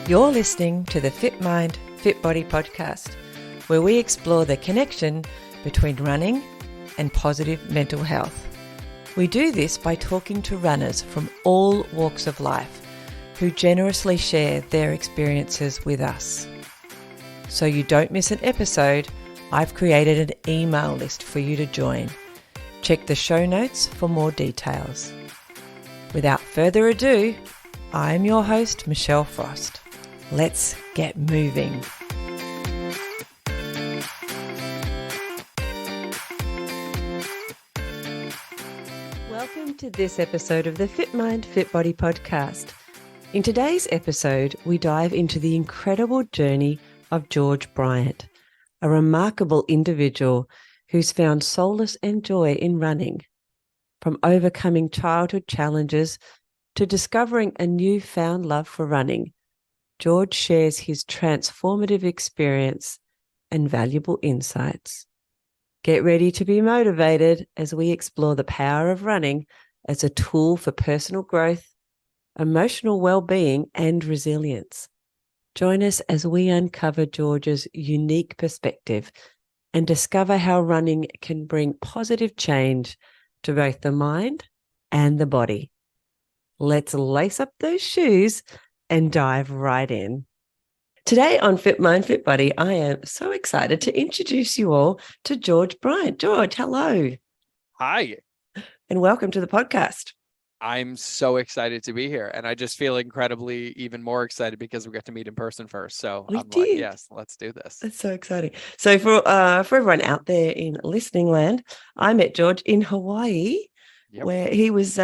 You're listening to the FitMIND FitBODY podcast, where we explore the connection between running and positive mental health. We do this by talking to runners from all walks of life who generously share their experiences with us. So you don't miss an episode, I've created an email list for you to join. Check the show notes for more details. Without further ado, I'm your host, Michelle Frost. Let's get moving. Welcome to this episode of the FitMIND FitBODY podcast. In today's episode, we dive into the incredible journey of George Bryant, a remarkable individual who's found solace and joy in running. From overcoming childhood challenges to discovering a newfound love for running, George shares his transformative experience and valuable insights. Get ready to be motivated as we explore the power of running as a tool for personal growth, emotional well-being, and resilience. Join us as we uncover George's unique perspective and discover how running can bring positive change to both the mind and the body. Let's lace up those shoes and dive right in. Today on FitMIND FitBODY, I am so excited to introduce you all to George Bryant. George, hello. Hi. And welcome to the podcast. I'm so excited to be here. And I just feel incredibly even more excited because we got to meet in person first. So I'm like, yes, let's do this. That's so exciting. So for everyone out there in listening land, I met George in Hawaii, where he was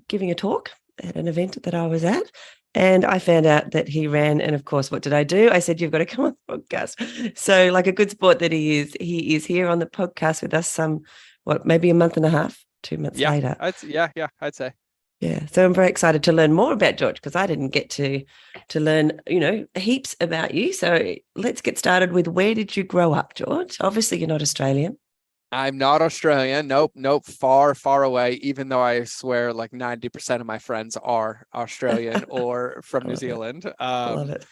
giving a talk at an event that I was at. And I found out that he ran. And of course, what did I do? I said, you've got to come on the podcast. So like a good sport that he is here on the podcast with us maybe a month and a half, 2 months later. I'd say. Yeah. So I'm very excited to learn more about George because I didn't get to learn, heaps about you. So let's get started with, where did you grow up, George? Obviously, you're not Australian. I'm not Australian. Nope. Far, far away, even though I swear like 90% of my friends are Australian or from New Zealand. Love it.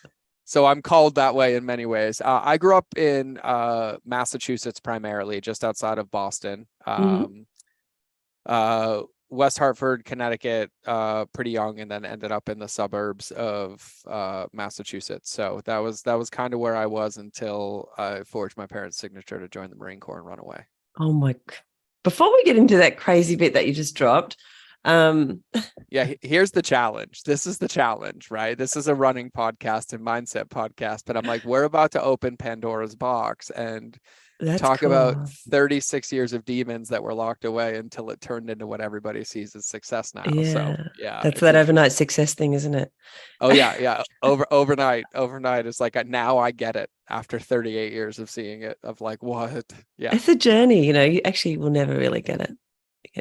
So I'm called that way in many ways. I grew up in Massachusetts, primarily just outside of Boston. West Hartford, Connecticut, pretty young, and then ended up in the suburbs of Massachusetts. So that was kind of where I was until I forged my parents' signature to join the Marine Corps and run away. Oh my! Before we get into that crazy bit that you just dropped, here's the challenge. This is the challenge, right? This is a running podcast and mindset podcast, but I'm like, we're about to open Pandora's box and talk about 36 years of demons that were locked away until it turned into what everybody sees as success now. Yeah. So that's that overnight success thing, isn't it? Oh yeah. Overnight is like, now I get it after 38 years of seeing it, of like, what? Yeah. It's a journey, you actually will never really get it.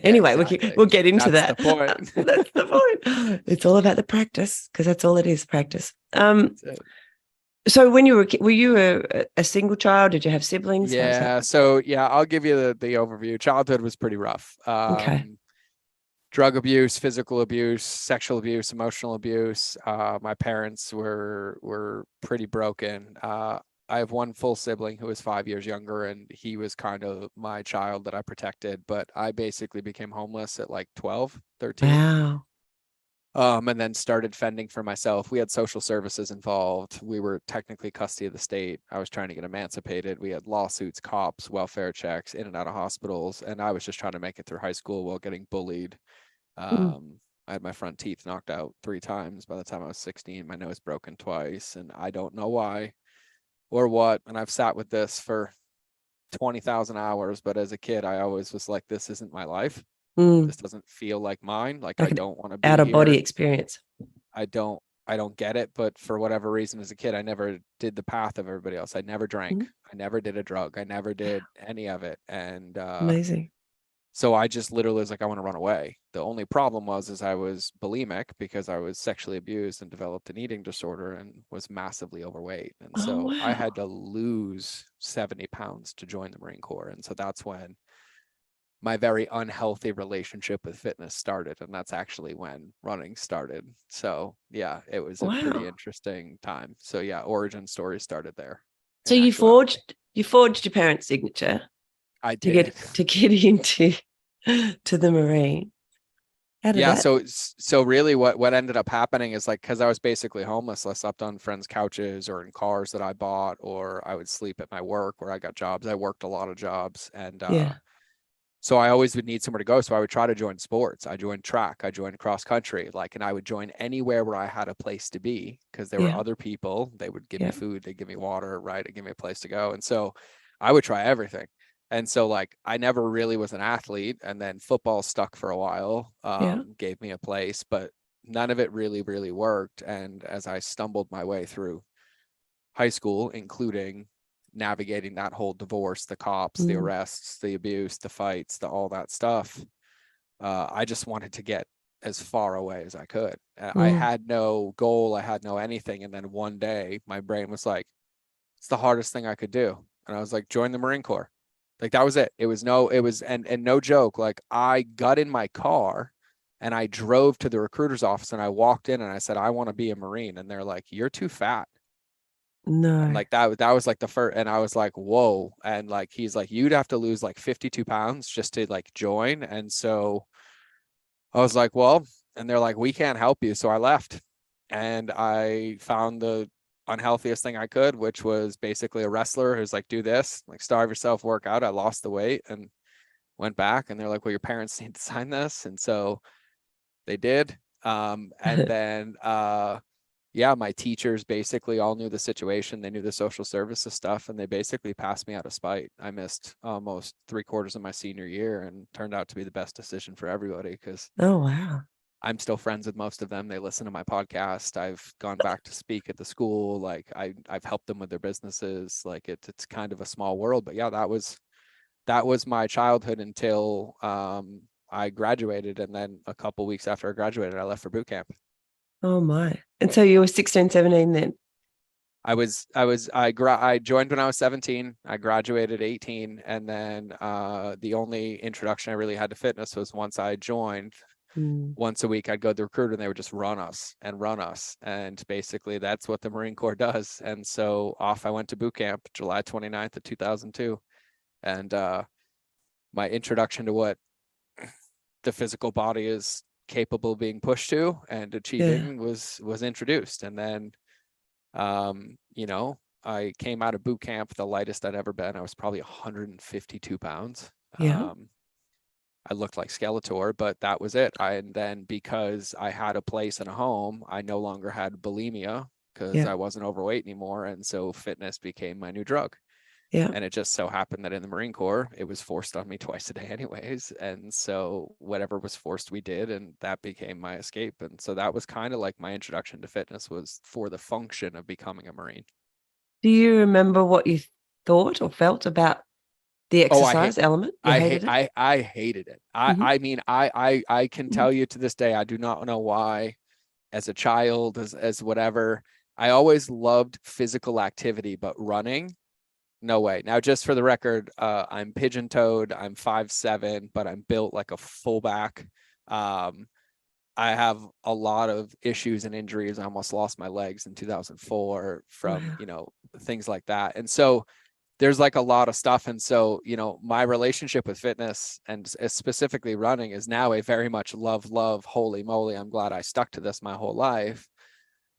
Anyway, exactly. We'll get into that. The point. That's the point. It's all about the practice, because that's all it is, practice. So when were you a single child? Did you have siblings? Yeah. So I'll give you the overview. Childhood was pretty rough. Okay. Drug abuse, physical abuse, sexual abuse, emotional abuse. My parents were pretty broken. I have one full sibling who is 5 years younger, and he was kind of my child that I protected, but I basically became homeless at like 12, 13. Wow. And then started fending for myself. We had social services involved. We were technically custody of the state. I was trying to get emancipated. We had lawsuits, cops, welfare checks, in and out of hospitals. And I was just trying to make it through high school while getting bullied. I had my front teeth knocked out 3 times by the time I was 16. My nose broken twice. And I don't know why or what. And I've sat with this for 20,000 hours. But as a kid, I always was like, this isn't my life. This doesn't feel like mine. Like I don't want to be out of body here. experience. I don't get it. But for whatever reason, as a kid, I never did the path of everybody else. I never drank. I never did a drug. I never did any of it. And amazing. So I just literally was like, I want to run away. The only problem is I was bulimic because I was sexually abused and developed an eating disorder and was massively overweight. And so I had to lose 70 pounds to join the Marine Corps. And so that's when my very unhealthy relationship with fitness started. And that's actually when running started. So yeah, it was a pretty Wow. interesting time. So yeah, origin story started there So in actuality. you forged your parents' signature I to did. get into to the Marine. How did Yeah, that? so really what ended up happening is like, because I was basically homeless, I slept on friends' couches or in cars that I bought, or I would sleep at my work where I got jobs. I worked a lot of jobs, and Yeah. so I always would need somewhere to go. So I would try to join sports. I joined track, I joined cross country, like, and I would join anywhere where I had a place to be, because there were Yeah. other people. They would give me Yeah. food, they'd give me water, right? They'd give me a place to go. And so I would try everything. And so like I never really was an athlete. And then football stuck for a while, Yeah. gave me a place, but none of it really worked. And as I stumbled my way through high school, including navigating that whole divorce, the cops, the Mm. arrests, the abuse, the fights, the all that stuff. I just wanted to get as far away as I could. I Mm. had no goal, I had no anything. And then one day my brain was like, it's the hardest thing I could do. And I was like, join the Marine Corps. Like that was it. And no joke, like I got in my car and I drove to the recruiter's office and I walked in and I said, I want to be a Marine. And they're like, you're too fat. And No. like that was like the first, and I was like, whoa. And like he's like, you'd have to lose like 52 pounds just to like join. And so I was like, well, and they're like, we can't help you. So I left and I found the unhealthiest thing I could, which was basically a wrestler who's like, do this, like starve yourself, work out. I lost the weight and went back, and they're like, well, your parents need to sign this. And so they did. And then yeah, my teachers basically all knew the situation. They knew the social services stuff, and they basically passed me out of spite. I missed almost 3/4 of my senior year, and turned out to be the best decision for everybody, because Oh wow. I'm still friends with most of them. They listen to my podcast. I've gone back to speak at the school. Like I've helped them with their businesses. Like it's kind of a small world. But yeah, that was my childhood until I graduated, and then a couple weeks after I graduated, I left for boot camp. Oh my. And so you were 16, 17 then? I joined when I was 17. I graduated 18, and then the only introduction I really had to fitness was once I joined. Mm. Once a week I'd go to the recruiter and they would just run us. And basically that's what the Marine Corps does. And so off I went to boot camp July 29th of 2002. And my introduction to what the physical body is capable of being pushed to and Yeah. achieving was introduced. And then you know, I came out of boot camp the lightest I'd ever been. I was probably 152 pounds. Yeah. I looked like Skeletor, but that was it. And then because I had a place and a home, I no longer had bulimia because Yeah. I wasn't overweight anymore. And so fitness became my new drug. Yeah. And it just so happened that in the Marine Corps, it was forced on me twice a day anyways. And so whatever was forced, we did, and that became my escape. And so that was kind of like my introduction to fitness, was for the function of becoming a Marine. Do you remember what you thought or felt about the Oh, I hate exercise element? You hated it? I hated it. Mm-hmm. I mean, I can Mm-hmm. tell you to this day, I do not know why, as a child, as whatever, I always loved physical activity, but running, no way. Now, just for the record, I'm pigeon-toed, I'm 5'7", but I'm built like a fullback. Um, I have a lot of issues and injuries. I almost lost my legs in 2004 from, Wow. things like that. And so there's like a lot of stuff. And so, my relationship with fitness and specifically running is now a very much love, holy moly, I'm glad I stuck to this my whole life.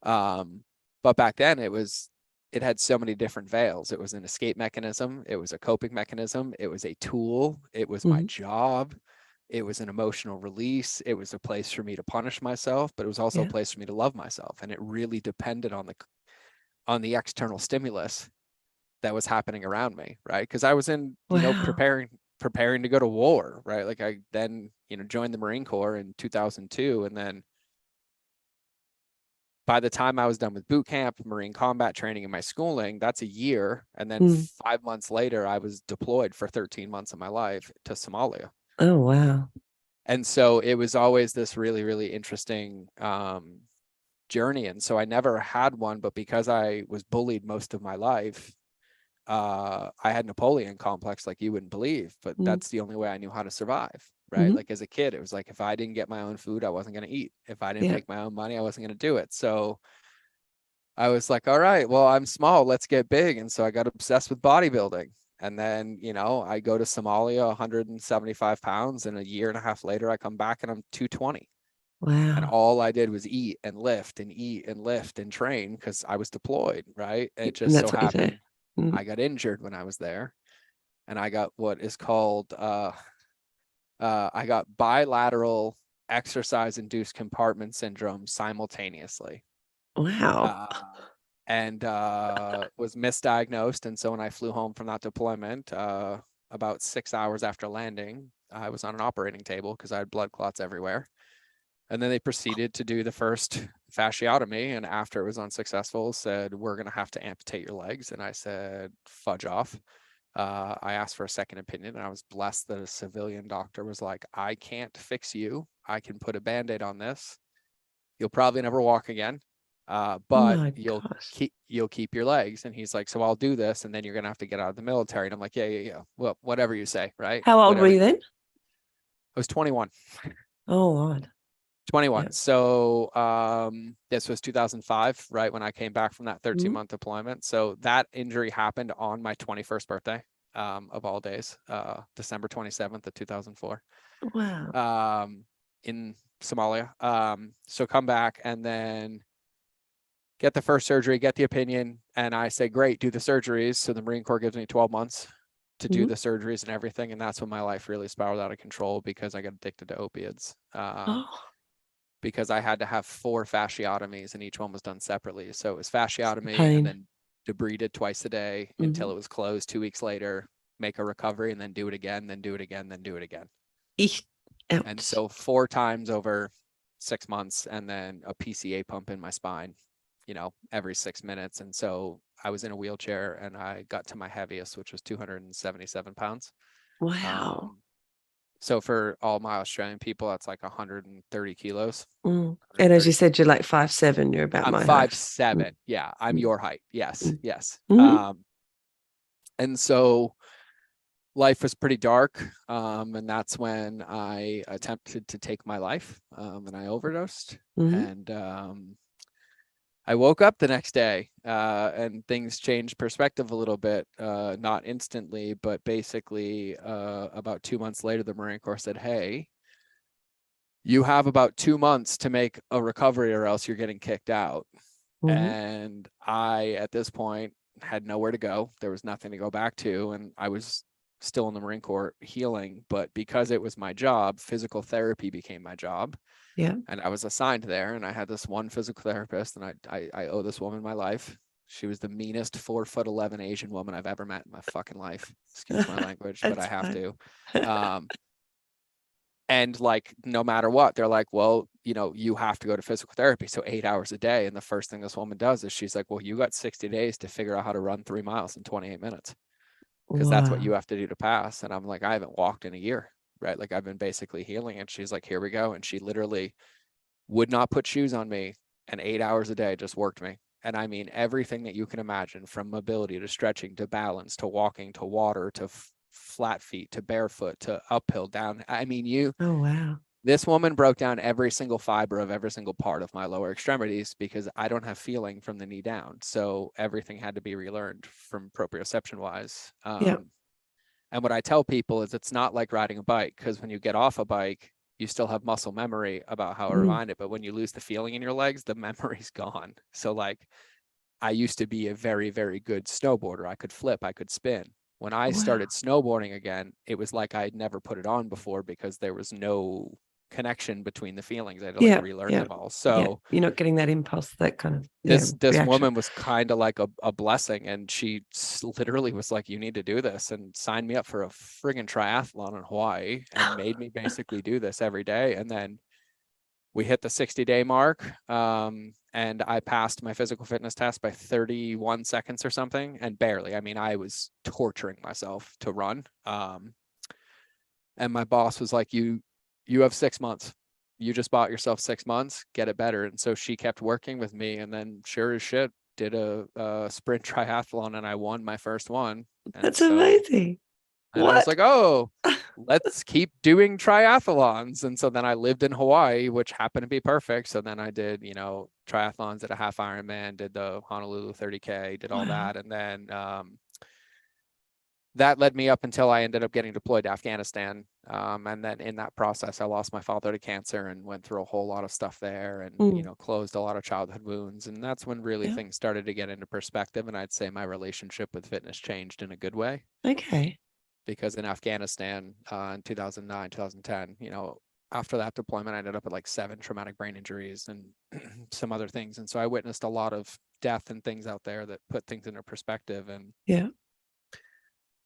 But back then it had so many different veils. It was an escape mechanism. It was a coping mechanism. It was a tool. It was my Mm-hmm. job. It was an emotional release. It was a place for me to punish myself, but it was also a Yeah. place for me to love myself. And it really depended on the external stimulus that was happening around me, right? Because I was in, Wow. preparing to go to war, right? Like I then, joined the Marine Corps in 2002, and then by the time I was done with boot camp, Marine combat training, and my schooling, that's a year. And then Mm. 5 months later, I was deployed for 13 months of my life to Somalia. Oh wow. And so it was always this really interesting journey. And so I never had one, but because I was bullied most of my life, I had Napoleon complex like you wouldn't believe, but that's the only way I knew how to survive, right? Like as a kid, it was like, if I didn't get my own food, I wasn't going to eat. If I didn't make my own money, I wasn't going to do it. So I was like, all right, well, I'm small, let's get big. And so I got obsessed with bodybuilding. And then, I go to Somalia, 175 pounds, and a year and a half later, I come back and I'm 220. And Wow. all I did was eat and lift and eat and lift and train because I was deployed, right? It And just so that's what you do. happened I got injured when I was there, and I got what is called I got bilateral exercise-induced compartment syndrome simultaneously. Wow. And was misdiagnosed. And so when I flew home from that deployment, about 6 hours after landing, I was on an operating table because I had blood clots everywhere. And then they proceeded to do the first fasciotomy. And after it was unsuccessful, said, we're going to have to amputate your legs. And I said, fudge off. I asked for a second opinion, and I was blessed that a civilian doctor was like, I can't fix you. I can put a Band-Aid on this. You'll probably never walk again. But My you'll gosh. keep your legs. And he's like, so I'll do this, and then you're gonna have to get out of the military. And I'm like, yeah. Well, whatever you say, right? How old were Whatever. you then? I was 21. Oh, Lord. 21. Yep. So this was 2005, right when I came back from that 13-month deployment. So that injury happened on my 21st birthday, of all days, December 27th of 2004. Wow. In Somalia. So come back and then get the first surgery, get the opinion, and I say, great, do the surgeries. So the Marine Corps gives me 12 months to do the surgeries and everything. And that's when my life really spiraled out of control because I got addicted to opiates. Oh, Because I had to have 4 fasciotomies and each one was done separately. So it was fasciotomy and pain. then debrided twice a day until it was closed 2 weeks later, make a recovery, and then do it again, then do it again, then do it again. Eesh. And Ouch. so 4 times over 6 months, and then a PCA pump in my spine, every 6 minutes. And so I was in a wheelchair and I got to my heaviest, which was 277 pounds. Wow. So for all my Australian people, that's like 130 kilos. And as you 130. said, you're like 5'7", you're about I'm my height. 5'7". Yeah, I'm your height. Yes, yes. Mm-hmm. And so life was pretty dark. And that's when I attempted to take my life, and I overdosed. And I woke up the next day, and things changed perspective a little bit, not instantly, but basically about 2 months later, the Marine Corps said, hey, you have about 2 months to make a recovery or else you're getting kicked out. And I, at this point, had nowhere to go. There was nothing to go back to. And I was still in the Marine Corps healing, but because it was my job, physical therapy became my job. Yeah. And I was assigned there, and I had this one physical therapist, and I owe this woman my life. She was the meanest 4'11" Asian woman I've ever met in my fucking life. Excuse my language, but I have to. And like, no matter what, they're like, well, you have to go to physical therapy. So 8 hours a day. And the first thing this woman does is she's like, well, you got 60 days to figure out how to run 3 miles in 28 minutes. Because that's what you Wow. have to do to pass. And I'm like, I haven't walked in a year, right? Like I've been basically healing. And she's like, here we go. And she literally would not put shoes on me. And 8 hours a day just worked me. And I mean, everything that you can imagine, from mobility to stretching to balance to walking to water to flat feet to barefoot to uphill down. I mean, Oh, wow. this woman broke down every single fiber of every single part of my lower extremities because I don't have feeling from the knee down. So everything had to be relearned from proprioception wise. Yeah. And what I tell people is it's not like riding a bike, because when you get off a bike, you still have muscle memory about how to ride it. But when you lose the feeling in your legs, the memory's gone. So like, I used to be a very, very good snowboarder. I could flip, I could spin. When I Wow. started snowboarding again, it was like I'd never put it on before because there was no connection between the feelings. I had to like relearn them all. So you're not getting that impulse, that kind of this reaction. woman was kind of like a blessing, and she literally was like, you need to do this, and signed me up for a friggin' triathlon in Hawaii and made me basically do this every day. And then we hit the 60-day mark, and I passed my physical fitness test by 31 seconds or something, and barely. I mean, I was torturing myself to run. And my boss was like, you have 6 months. You just bought yourself 6 months, get it better. And so she kept working with me. And then sure as shit, did a sprint triathlon and I won my first one. And That's so, amazing. and I was What? like, oh, let's keep doing triathlons. And so then I lived in Hawaii, which happened to be perfect. So then I did, triathlons at a half Ironman, did the Honolulu 30K, did all Wow. that. And then that led me up until I ended up getting deployed to Afghanistan. And then in that process, I lost my father to cancer and went through a whole lot of stuff there and, Mm. closed a lot of childhood wounds. And that's when really Yeah. things started to get into perspective. And I'd say my relationship with fitness changed in a good way. Okay. Because in Afghanistan in 2009, 2010, after that deployment, I ended up with like 7 traumatic brain injuries and some other things. And so I witnessed a lot of death and things out there that put things into perspective. And Yeah.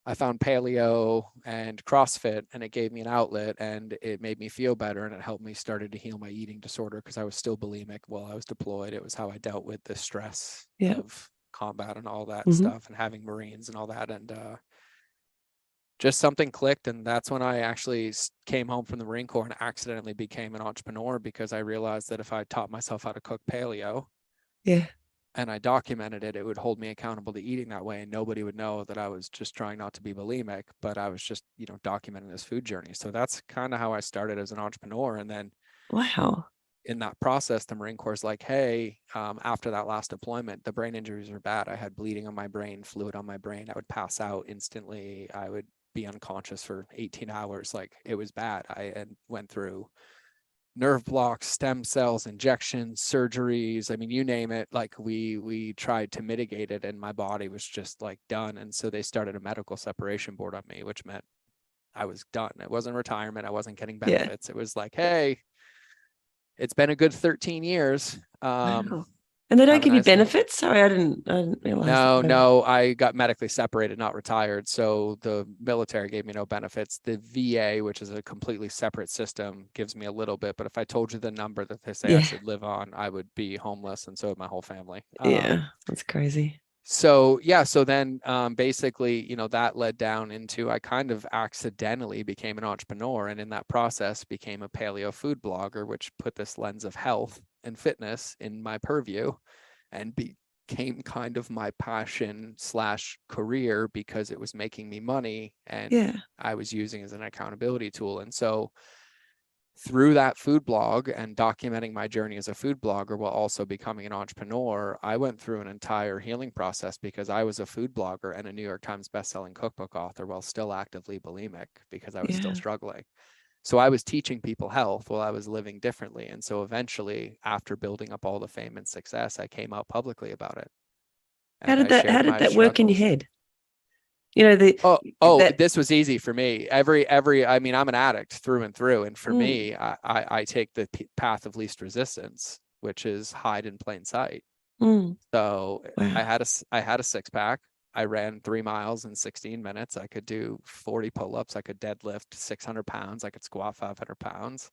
I found paleo and CrossFit, and it gave me an outlet and it made me feel better. And it helped me started to heal my eating disorder because I was still bulimic while I was deployed. It was how I dealt with the stress Yeah. of combat and all that Mm-hmm. stuff and having Marines and all that. And just something clicked. And that's when I actually came home from the Marine Corps and accidentally became an entrepreneur because I realized that if I taught myself how to cook paleo, Yeah. and I documented it, it would hold me accountable to eating that way. And nobody would know that I was just trying not to be bulimic, but I was just, documenting this food journey. So that's kind of how I started as an entrepreneur. And then Wow. in that process, the Marine Corps is like, hey, after that last deployment, the brain injuries were bad. I had bleeding on my brain, fluid on my brain. I would pass out instantly. I would be unconscious for 18 hours. Like it was bad. I went through nerve blocks, stem cells, injections, surgeries. I mean, you name it. Like we tried to mitigate it, and my body was just like done. And so they started a medical separation board on me, which meant I was done. It wasn't retirement. I wasn't getting Yeah. benefits. It was like, hey, it's been a good 13 years. Wow. And they don't Have a give you nice life. benefits? Sorry, I didn't realize that. No, I got medically separated, not retired. So the military gave me no benefits. The VA, which is a completely separate system, gives me a little bit. But if I told you the number that they say I Yeah. should live on, I would be homeless, and so would my whole family. Yeah. That's crazy. So yeah, so then basically, that led down into I kind of accidentally became an entrepreneur, and in that process became a paleo food blogger, which put this lens of health and fitness in my purview, and became kind of my passion slash career because it was making me money and Yeah. I was using as an accountability tool. And so through that food blog and documenting my journey as a food blogger while also becoming an entrepreneur, I went through an entire healing process because I was a food blogger and a New York Times bestselling cookbook author while still actively bulimic because I was still Yeah. struggling. So I was teaching people health while I was living differently. And so eventually, after building up all the fame and success, I came out publicly about it. How And did I that how shared did my that work in your struggles. head? You know, that This was easy for me. I mean, I'm an addict through and through. And for mm, me, I take the path of least resistance, which is hide in plain sight. mm, So wow. I had a 6-pack. I ran 3 miles in 16 minutes. I could do 40 pull-ups. I could deadlift 600 pounds. I could squat 500 pounds.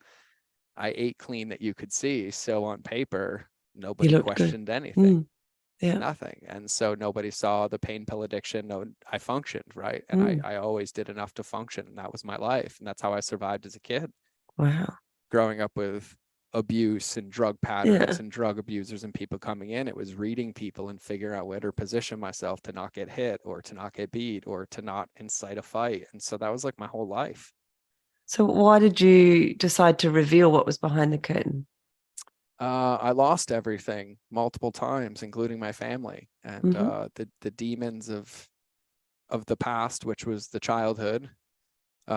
I ate clean that you could see. So on paper, You nobody looked good. questioned anything. Mm, yeah. Nothing. And so nobody saw the pain pill addiction. No, I functioned, right? And Mm, I always did enough to function. And that was my life. And that's how I survived as a kid, wow. growing up with abuse and drug Yeah. patterns and drug abusers and people coming in. It was reading people and figuring out where to position myself to not get hit or to not get beat or to not incite a fight. And so that was like my whole life. So why did you decide to reveal what was behind the curtain? I lost everything multiple times, including my family and Mm-hmm. the demons of the past, which was the childhood,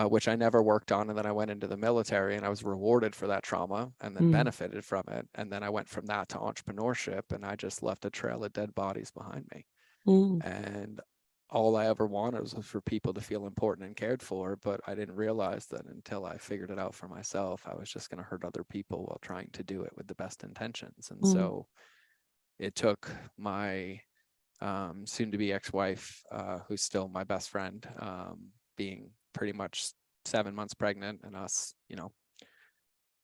which I never worked on. And then I went into the military and I was rewarded for that trauma and then Mm, benefited from it. And then I went from that to entrepreneurship and I just left a trail of dead bodies behind me. mm, And all I ever wanted was for people to feel important and cared for. But I didn't realize that until I figured it out for myself, I was just going to hurt other people while trying to do it with the best intentions. And mm, so it took my soon to be ex-wife, who's still my best friend, being pretty much 7 months pregnant and us,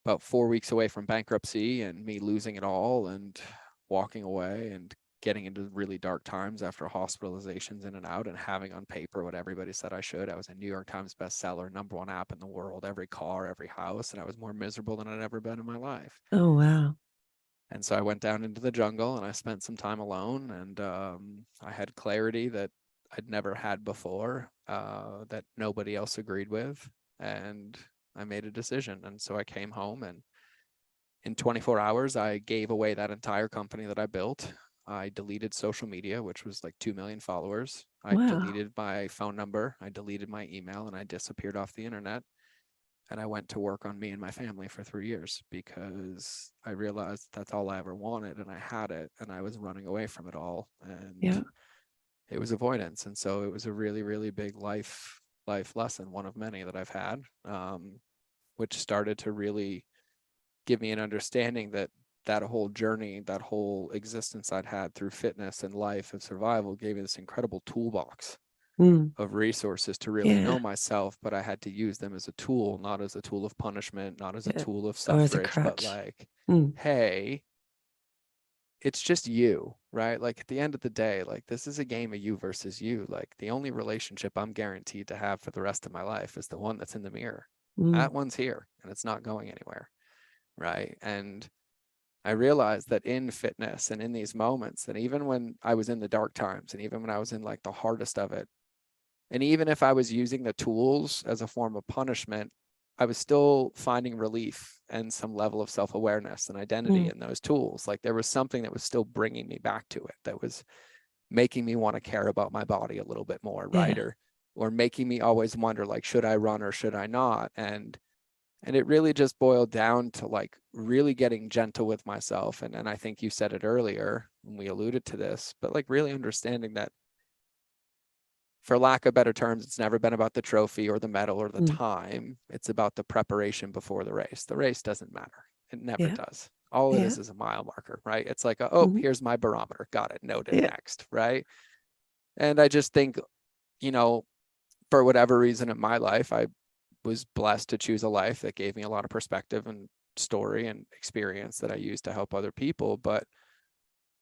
about 4 weeks away from bankruptcy and me losing it all and walking away and getting into really dark times after hospitalizations in and out and having on paper what everybody said I should. I was a New York Times bestseller, #1 app in the world, every car, every house, and I was more miserable than I'd ever been in my life. oh wow. And so I went down into the jungle and I spent some time alone, and I had clarity that I'd never had before, that nobody else agreed with. And I made a decision. And so I came home, and in 24 hours, I gave away that entire company that I built. I deleted social media, which was like 2 million followers. I Wow. deleted my phone number. I deleted my email, and I disappeared off the internet. And I went to work on me and my family for 3 years because I realized that's all I ever wanted, and I had it, and I was running away from it all, Yeah. and it was avoidance. And so it was a really, really big life lesson, one of many that I've had, which started to really give me an understanding that that whole journey, that whole existence I'd had through fitness and life and survival gave me this incredible toolbox Mm. of resources to really Yeah. know myself, but I had to use them as a tool, not as a tool of punishment, not as a Yeah. tool of Or as a suffrage, but crutch. like, Mm. hey, it's just you, right? Like at the end of the day, like this is a game of you versus you. Like the only relationship I'm guaranteed to have for the rest of my life is the one that's in the mirror. Mm. That one's here and it's not going anywhere, right? And I realized that in fitness and in these moments, and even when I was in the dark times, and even when I was in like the hardest of it, and even if I was using the tools as a form of punishment, I was still finding relief and some level of self-awareness and identity Mm. in those tools. Like there was something that was still bringing me back to it, that was making me want to care about my body a little bit more, right? Yeah. Or making me always wonder, like, should I run or should I not? And it really just boiled down to like really getting gentle with myself. And I think you said it earlier when we alluded to this, but like really understanding that, for lack of better terms, it's never been about the trophy or the medal or the Mm. time. It's about the preparation before the race. The race doesn't matter. It never Yeah. does. All it Yeah. is a mile marker, right? It's like, oh, Mm. here's my barometer. Got it. Noted. Yeah. Next, right? And I just think, you know, for whatever reason in my life, I was blessed to choose a life that gave me a lot of perspective and story and experience that I use to help other people. But,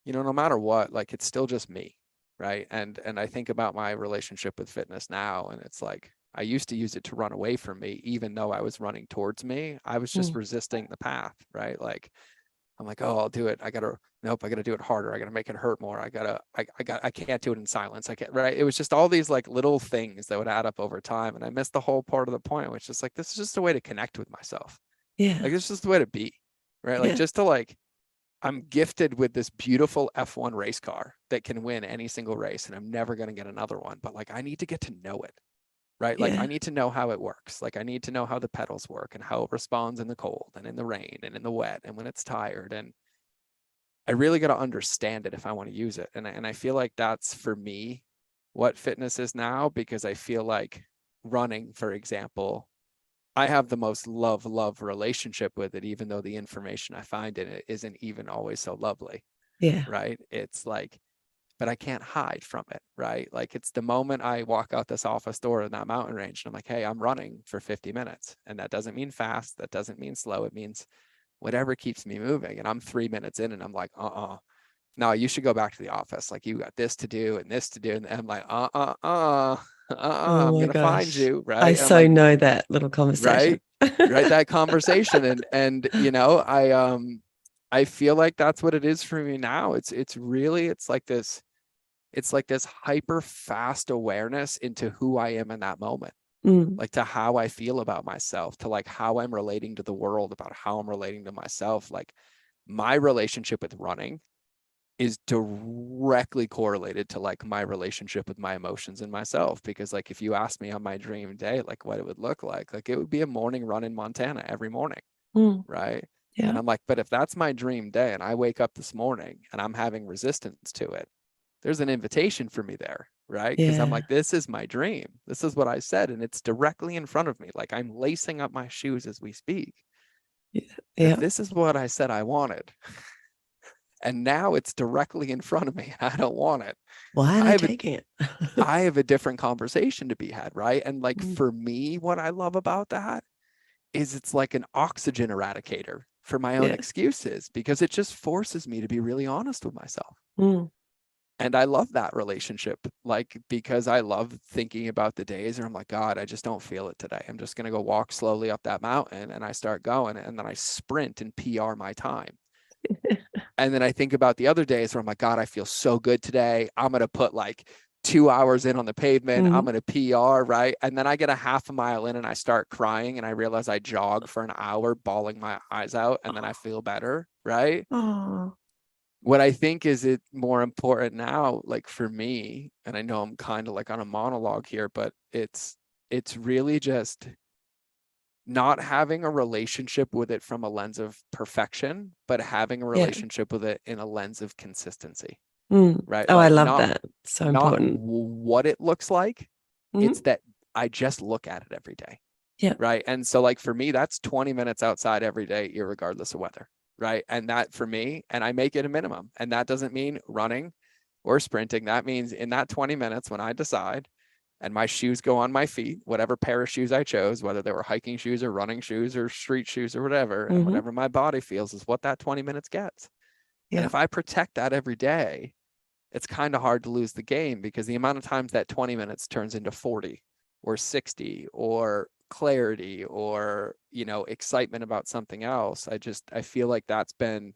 you know, no matter what, like it's still just me, right? And I think about my relationship with fitness now, and it's like I used to use it to run away from me, even though I was running towards me. I was just Mm. resisting the path, right? Like I'm like, oh, I'll do it. Nope, I gotta do it harder. I gotta make it hurt more. I can't do it in silence. I can't, right? It was just all these like little things that would add up over time. And I missed the whole part of the point, which is like, this is just a way to connect with myself. Yeah. Like, it's just the way to be, right? Like, Yeah. just to like, I'm gifted with this beautiful F1 race car that can win any single race, and I'm never going to get another one. But like, I need to get to know it, right? Like, Yeah. I need to know how it works. Like, I need to know how the pedals work and how it responds in the cold and in the rain and in the wet and when it's tired. And I really got to understand it if I want to use it. And I feel like that's for me what fitness is now, because I feel like running, for example, I have the most love relationship with it, even though the information I find in it isn't even always so lovely, Yeah. right? It's like, but I can't hide from it, right? Like it's the moment I walk out this office door in that mountain range and I'm like, hey, I'm running for 50 minutes. And that doesn't mean fast. That doesn't mean slow. It means whatever keeps me moving. And I'm 3 minutes in and I'm like, no, you should go back to the office. Like you got this to do and this to do. And I'm like, Oh I'm my gonna find gosh. you, I right? And I'm so like, know that little conversation. right, right, that conversation. And you know, I feel like that's what it is for me now. It's really, it's like this hyper fast awareness into who I am in that moment, Mm. like to how I feel about myself, to like how I'm relating to the world, about how I'm relating to myself. Like my relationship with running is directly correlated to like my relationship with my emotions and myself. Because like if you ask me on my dream day, like what it would look like it would be a morning run in Montana every morning, Mm. right? And Yeah. I'm like, but if that's my dream day and I wake up this morning and I'm having resistance to it, there's an invitation for me there, right? Because I'm Yeah. like, this is my dream. This is what I said. And it's directly in front of me. Like I'm lacing up my shoes as we speak. Yeah. If Yeah. this is what I said I wanted, and now it's directly in front of me and I don't want it, Why aren't I I have a taking it? I have a different conversation to be had, right? And like Mm. for me, what I love about that is it's like an oxygen eradicator for my own Yeah. excuses, because it just forces me to be really honest with myself. Mm. And I love that relationship, like, because I love thinking about the days where I'm like, God, I just don't feel it today. I'm just going to go walk slowly up that mountain, and I start going and then I sprint and PR my time. And then I think about the other days where I'm like, God, I feel so good today. I'm going to put like 2 hours in on the pavement. I'm going to PR, right? And then I get a half a mile in and I start crying and I realize I jog for an hour, bawling my eyes out, and then I feel better, right? Oh, What I think is it more important now, like for me, and I know I'm kind of like on a monologue here, but it's really just not having a relationship with it from a lens of perfection, but having a yeah. relationship with it in a lens of consistency, Mm. right? Oh, I Like love not that. So not important. what it looks like. It's Mm. that I just look at it every day. Yeah. Right. And so like for me, that's 20 minutes outside every day, irregardless of weather. Right. And that for me, and I make it a minimum. And that doesn't mean running or sprinting. That means in that 20 minutes when I decide and my shoes go on my feet, whatever pair of shoes I chose, whether they were hiking shoes or running shoes or street shoes or whatever, and whatever my body feels is what that 20 minutes gets. And Yeah. if I protect that every day, it's kind of hard to lose the game, because the amount of times that 20 minutes turns into 40 or 60 or clarity or, excitement about something else. I feel like that's been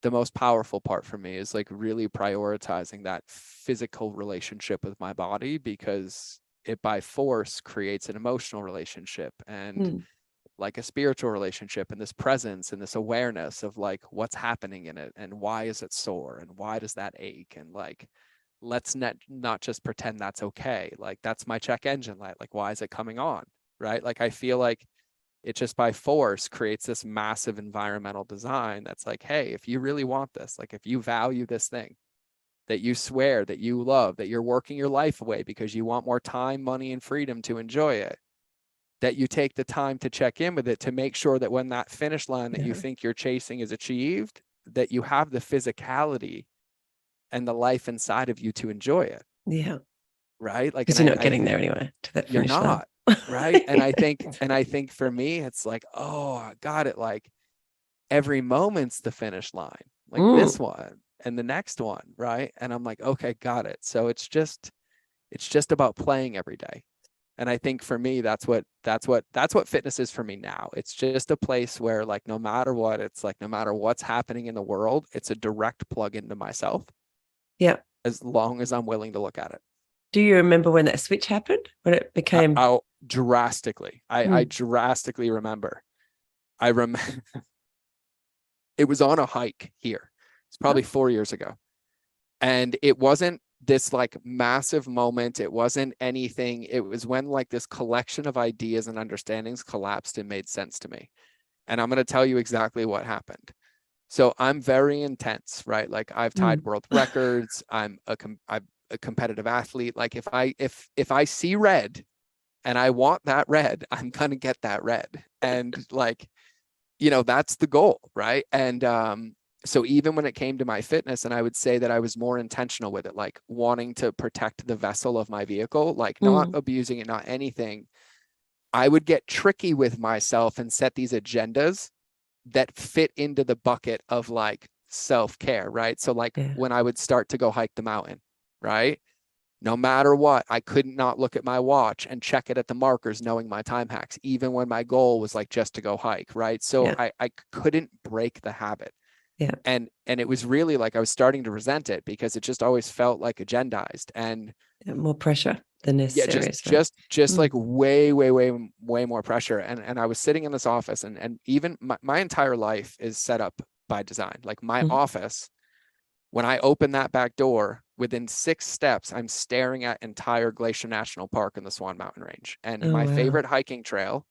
the most powerful part for me, is like really prioritizing that physical relationship with my body, because it by force creates an emotional relationship and like a spiritual relationship, and this presence and this awareness of like what's happening in it and why is it sore and why does that ache, and like let's not just pretend that's okay. Like that's my check engine light. Like why is it coming on? Right? Like I feel like it just by force creates this massive environmental design that's like, hey, if you really want this, like if you value this thing that you swear that you love, that you're working your life away because you want more time, money, and freedom to enjoy it, that you take the time to check in with it, to make sure that when that finish line that you think you're chasing is achieved, that you have the physicality and the life inside of you to enjoy it. Yeah. Right. Like, Because and you're not getting there anyway to that you're finish line. not. Right. And I think for me, it's like, oh, I got it. Like every moment's the finish line, like this one and the next one. Right. And I'm like, okay, got it. So it's just about playing every day. And I think for me, that's what fitness is for me now. It's just a place where like, no matter what, it's like, no matter what's happening in the world, it's a direct plug into myself. Yeah. As long as I'm willing to look at it. Do you remember when that switch happened? When it became drastically. I drastically remember. I remember it was on a hike here. It's probably 4 years ago. And it wasn't this like massive moment. It wasn't anything. It was when like this collection of ideas and understandings collapsed and made sense to me. And I'm going to tell you exactly what happened. So I'm very intense, right? Like I've tied world records. I'm a competitive athlete. Like if I see red and I want that red, I'm going to get that red. And like, that's the goal. Right. And, so even when it came to my fitness, and I would say that I was more intentional with it, like wanting to protect the vessel of my vehicle, like not abusing it, not anything. I would get tricky with myself and set these agendas that fit into the bucket of like self-care, right? So like when I would start to go hike the mountain, right? No matter what, I couldn't not look at my watch and check it at the markers, knowing my time hacks, even when my goal was like just to go hike, right? So I couldn't break the habit. Yeah. And it was really like I was starting to resent it, because it just always felt like agendized and more pressure than necessary. Just like way more pressure. And I was sitting in this office, and even my entire life is set up by design. Like my office, when I open that back door, within 6 steps, I'm staring at entire Glacier National Park in the Swan Mountain Range. And my favorite hiking trail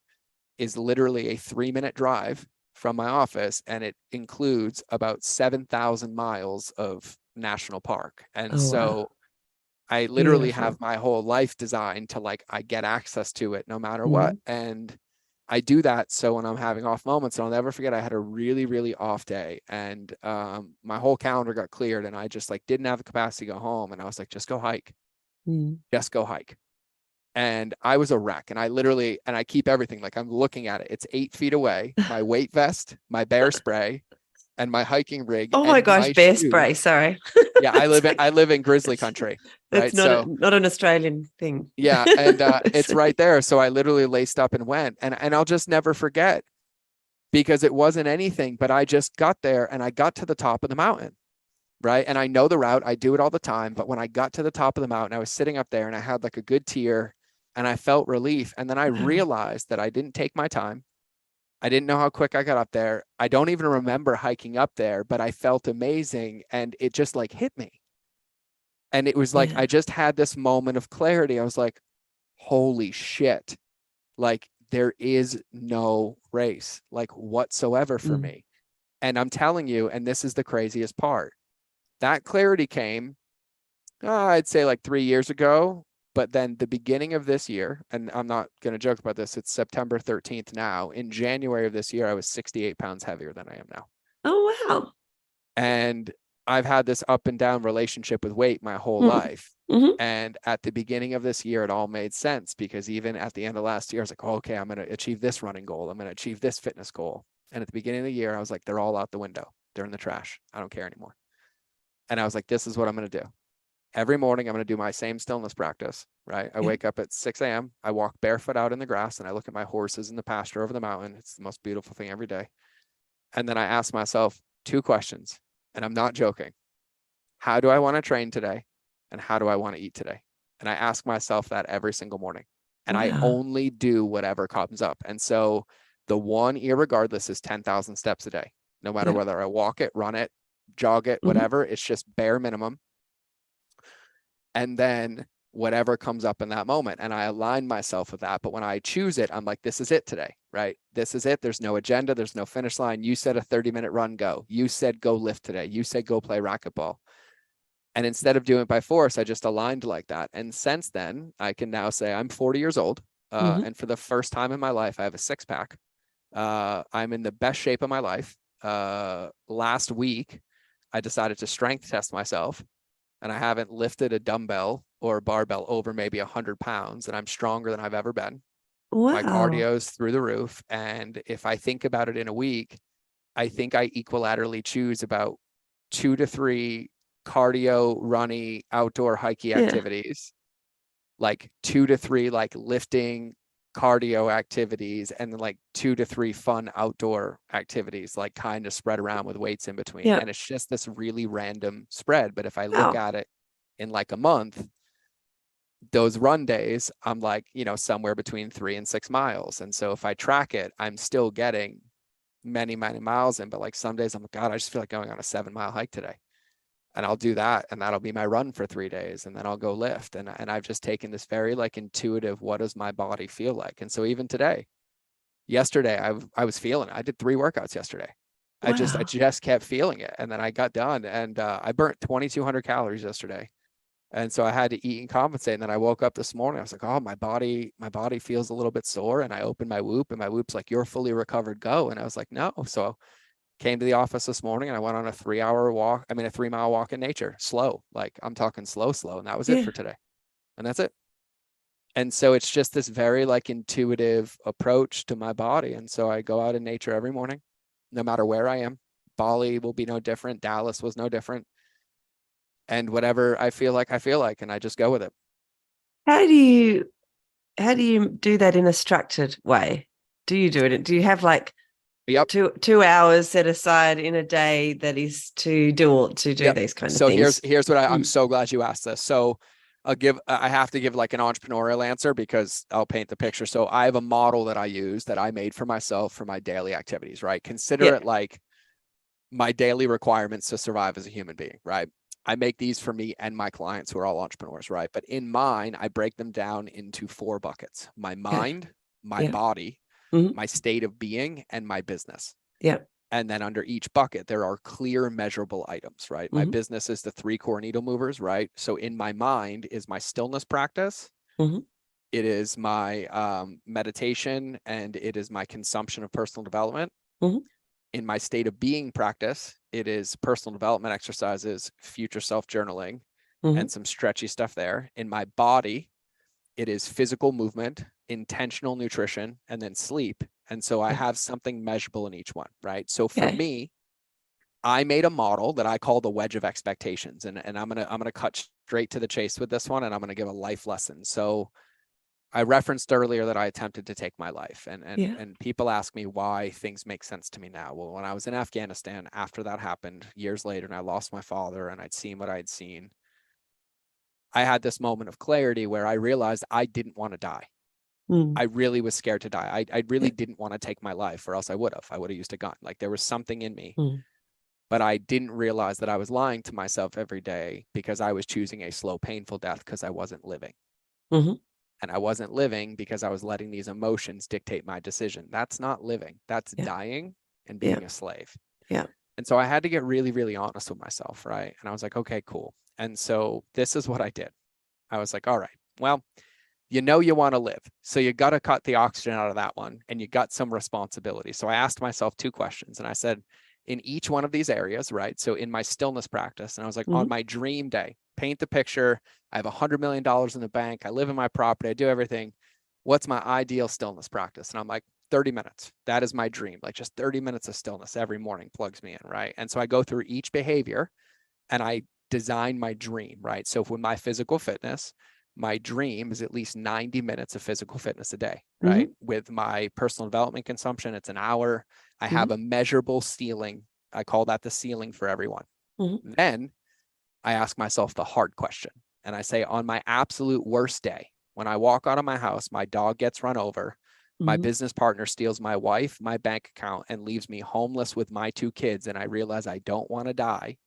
is literally a 3-minute drive from my office, and it includes about 7,000 miles of national park. And I literally have my whole life designed to like, I get access to it no matter what. And I do that. So when I'm having off moments, and I'll never forget, I had a really, really off day, and my whole calendar got cleared, and I just like didn't have the capacity to go home. And I was like, just go hike, just go hike. And I was a wreck. And I keep everything, like I'm looking at it. It's 8 feet away, my weight vest, my bear spray, and my hiking rig. Oh my gosh, bear spray. Sorry. Yeah, I live in grizzly country. That's right? not an Australian thing. Yeah. And it's right there. So I literally laced up and went. And I'll just never forget. because it wasn't anything, but I just got there and I got to the top of the mountain. Right. And I know the route, I do it all the time. But when I got to the top of the mountain, I was sitting up there and I had like a good tear and I felt relief. And then I realized that I didn't take my time. I didn't know how quick I got up there. I don't even remember hiking up there, but I felt amazing. And it just like hit me. And it was like, I just had this moment of clarity. I was like, holy shit. Like there is no race like whatsoever for me. And I'm telling you, and this is the craziest part, that clarity came, I'd say like 3 years ago, but then the beginning of this year, and I'm not going to joke about this, it's September 13th now. In January of this year, I was 68 pounds heavier than I am now. Oh, wow. And I've had this up and down relationship with weight my whole life. Mm-hmm. And at the beginning of this year, it all made sense because even at the end of last year, I was like, oh, okay, I'm going to achieve this running goal. I'm going to achieve this fitness goal. And at the beginning of the year, I was like, they're all out the window. They're in the trash. I don't care anymore. And I was like, this is what I'm going to do. Every morning, I'm going to do my same stillness practice, right? I wake up at 6 a.m. I walk barefoot out in the grass and I look at my horses in the pasture over the mountain. It's the most beautiful thing every day. And then I ask myself 2 questions, and I'm not joking. How do I want to train today? And how do I want to eat today? And I ask myself that every single morning. And I only do whatever comes up. And so the one, irregardless, is 10,000 steps a day. No matter whether I walk it, run it, jog it, whatever, it's just bare minimum. And then whatever comes up in that moment. And I align myself with that. But when I choose it, I'm like, this is it today, right? This is it. There's no agenda. There's no finish line. You said a 30-minute run, go. You said go lift today. You said go play racquetball. And instead of doing it by force, I just aligned like that. And since then, I can now say I'm 40 years old. And for the first time in my life, I have a 6-pack. I'm in the best shape of my life. Last week, I decided to strength test myself, and I haven't lifted a dumbbell or a barbell over maybe 100 pounds, and I'm stronger than I've ever been. Wow. My cardio's through the roof. And if I think about it in a week, I think I equilaterally choose about 2 to 3 cardio, runny, outdoor hikey activities, like 2 to 3 like lifting cardio activities, and then like 2 to 3 fun outdoor activities, like kind of spread around with weights in between. And it's just this really random spread. But if I look at it in like a month, those run days, I'm like, somewhere between 3 and 6 miles. And so if I track it, I'm still getting many, many miles in. But like some days I'm like, God, I just feel like going on a 7-mile hike today. And I'll do that, and that'll be my run for 3 days, and then I'll go lift. And I've just taken this very like intuitive, what does my body feel like? And so even yesterday, I was feeling it. I did 3 workouts yesterday. I just kept feeling it. And then I got done, and I burnt 2,200 calories yesterday. And so I had to eat and compensate. And then I woke up this morning. I was like, oh, my body feels a little bit sore. And I opened my Whoop, and my Whoop's like, you're fully recovered, go. And I was like, no. So came to the office this morning, and I went on a 3-mile walk in nature, slow, like I'm talking slow. And that was it for today. And that's it. And so it's just this very like intuitive approach to my body. And so I go out in nature every morning, no matter where I am. Bali will be no different. Dallas was no different. And whatever I feel like, and I just go with it. How do you do that in a structured way? Do you do it? Do you have like 2 hours set aside in a day that is to do these kind of things? So here's what I'm so glad you asked this. So I have to give like an entrepreneurial answer because I'll paint the picture. So I have a model that I use that I made for myself for my daily activities, right? Consider it like my daily requirements to survive as a human being, right? I make these for me and my clients who are all entrepreneurs, right? But in mine, I break them down into 4 buckets: my mind, my body, my state of being, and my business. And then under each bucket, there are clear measurable items, right? My business is the 3 core needle movers, right? So in my mind is my stillness practice. It is my meditation, and it is my consumption of personal development. In my state of being practice, it is personal development exercises, future self journaling, and some stretchy stuff there. In my body, it is physical movement, intentional nutrition, and then sleep. And so I have something measurable in each one, right? So for me, I made a model that I call the wedge of expectations. And I'm gonna cut straight to the chase with this one, and I'm gonna give a life lesson. So I referenced earlier that I attempted to take my life, and Yeah. and people ask me why things make sense to me now. Well, when I was in Afghanistan, after that happened years later, and I lost my father, and I'd seen what I'd seen, I had this moment of clarity where I realized I didn't want to die. I really was scared to die. I really didn't want to take my life, or else I would have used a gun. Like, there was something in me, but I didn't realize that I was lying to myself every day because I was choosing a slow, painful death because I wasn't living. And I wasn't living because I was letting these emotions dictate my decision. That's not living. That's dying and being a slave. Yeah. And so I had to get really, really honest with myself, right? And I was like, okay, cool. And so this is what I did. I was like, all right, well, you want to live. So you got to cut the oxygen out of that one, and you got some responsibility. So I asked myself 2 questions, and I said, in each one of these areas, right? So in my stillness practice, and I was like, on my dream day, paint the picture. I have $100 million in the bank. I live in my property. I do everything. What's my ideal stillness practice? And I'm like, 30 minutes. That is my dream. Like, just 30 minutes of stillness every morning plugs me in, right? And so I go through each behavior and I design my dream, right? So with my physical fitness, my dream is at least 90 minutes of physical fitness a day, right? With my personal development consumption, it's an hour. I have a measurable ceiling. I call that the ceiling for everyone. Then I ask myself the hard question. And I say, on my absolute worst day, when I walk out of my house, my dog gets run over, my business partner steals my wife, my bank account, and leaves me homeless with my 2 kids, and I realize I don't want to die,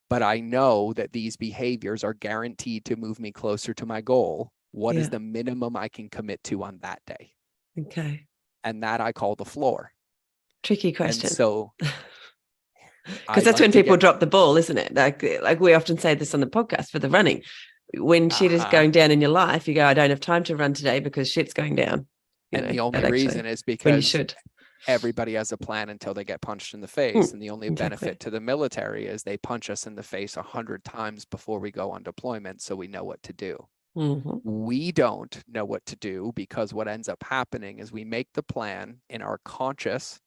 but I know that these behaviors are guaranteed to move me closer to my goal. What is the minimum I can commit to on that day? Okay. And that I call the floor. Tricky question. And so, because that's when people drop the ball, isn't it? Like we often say this on the podcast for the running. When shit is going down in your life, you go, I don't have time to run today because shit's going down. And the only reason is because everybody has a plan until they get punched in the face. And the only benefit to the military is they punch us in the face 100 times before we go on deployment, so we know what to do. We don't know what to do, because what ends up happening is we make the plan in our conscious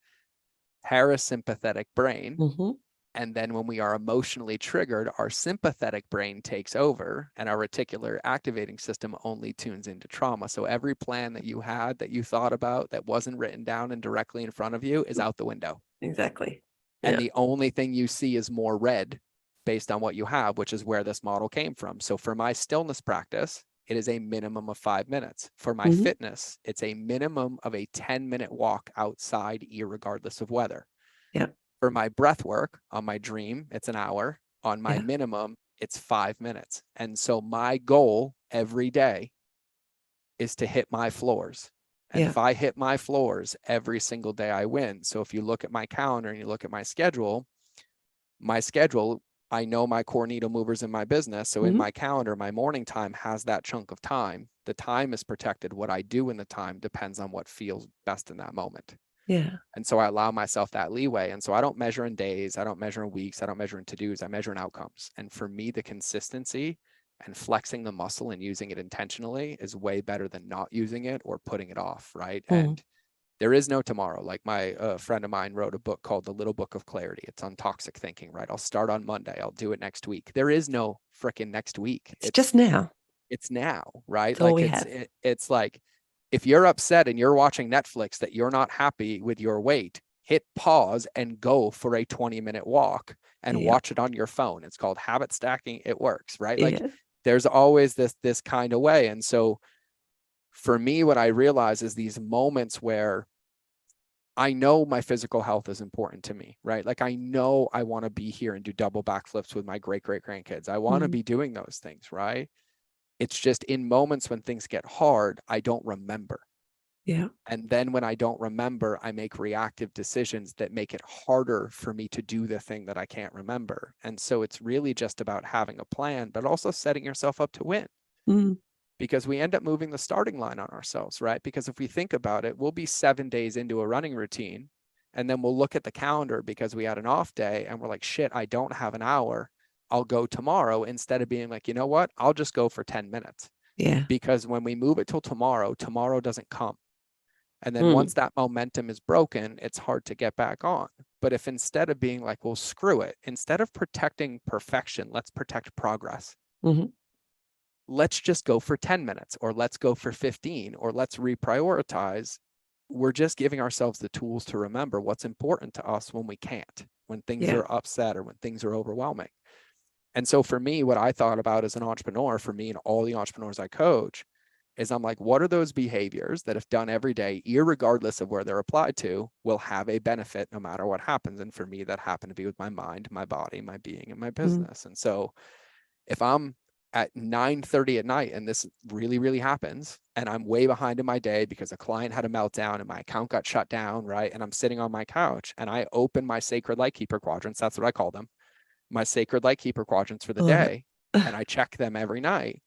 parasympathetic brain. And then when we are emotionally triggered, our sympathetic brain takes over, and our reticular activating system only tunes into trauma. So every plan that you had, that you thought about, that wasn't written down and directly in front of you, is out the window. Exactly. And the only thing you see is more red based on what you have, which is where this model came from. So for my stillness practice, it is a minimum of 5 minutes. For my fitness, it's a minimum of a 10-minute walk outside, irregardless of weather. For my breath work, on my dream, it's an hour. On my minimum, it's 5 minutes. And so my goal every day is to hit my floors. And if I hit my floors every single day, I win. So if you look at my calendar and you look at my schedule, I know my core needle movers in my business. So in my calendar, my morning time has that chunk of time. The time is protected. What I do in the time depends on what feels best in that moment. And so I allow myself that leeway. And so I don't measure in days. I don't measure in weeks. I don't measure in to-dos. I measure in outcomes. And for me, the consistency and flexing the muscle and using it intentionally is way better than not using it or putting it off, right? And there is no tomorrow. Like, my friend of mine wrote a book called The Little Book of Clarity. It's on toxic thinking, right? I'll start on Monday. I'll do it next week. There is no freaking next week. It's just now. It's now, right? It's all we have. It's like, if you're upset and you're watching Netflix that you're not happy with your weight, hit pause and go for a 20-minute walk and watch it on your phone. It's called habit stacking. It works, right? Like, there's always this kind of way. And so for me, what I realize is these moments where I know my physical health is important to me, right? Like, I know I want to be here and do double backflips with my great grandkids. I want to be doing those things, right? It's just in moments when things get hard, I don't remember. And then when I don't remember, I make reactive decisions that make it harder for me to do the thing that I can't remember. And so it's really just about having a plan, but also setting yourself up to win. Because we end up moving the starting line on ourselves, right? Because if we think about it, we'll be 7 days into a running routine, and then we'll look at the calendar because we had an off day and we're like, shit, I don't have an hour. I'll go tomorrow, instead of being like, you know what, I'll just go for 10 minutes. Because when we move it till tomorrow doesn't come. And then once that momentum is broken, it's hard to get back on. But if instead of being like, well, screw it, instead of protecting perfection, let's protect progress. let's just go for 10 minutes, or let's go for 15, or let's reprioritize. We're just giving ourselves the tools to remember what's important to us when we can't, when things Yeah. are upset or when things are overwhelming. And so for me, what I thought about as an entrepreneur, for me and all the entrepreneurs I coach, is I'm like, what are those behaviors that, if done every day, irregardless of where they're applied to, will have a benefit no matter what happens? And for me, that happened to be with my mind, my body, my being, and my business. And so if I'm at 9:30 at night and this really, really happens, and I'm way behind in my day because a client had a meltdown and my account got shut down, right? And I'm sitting on my couch and I open my sacred light keeper quadrants, that's what I call them, my sacred light keeper quadrants for the I love it. day, and I check them every night,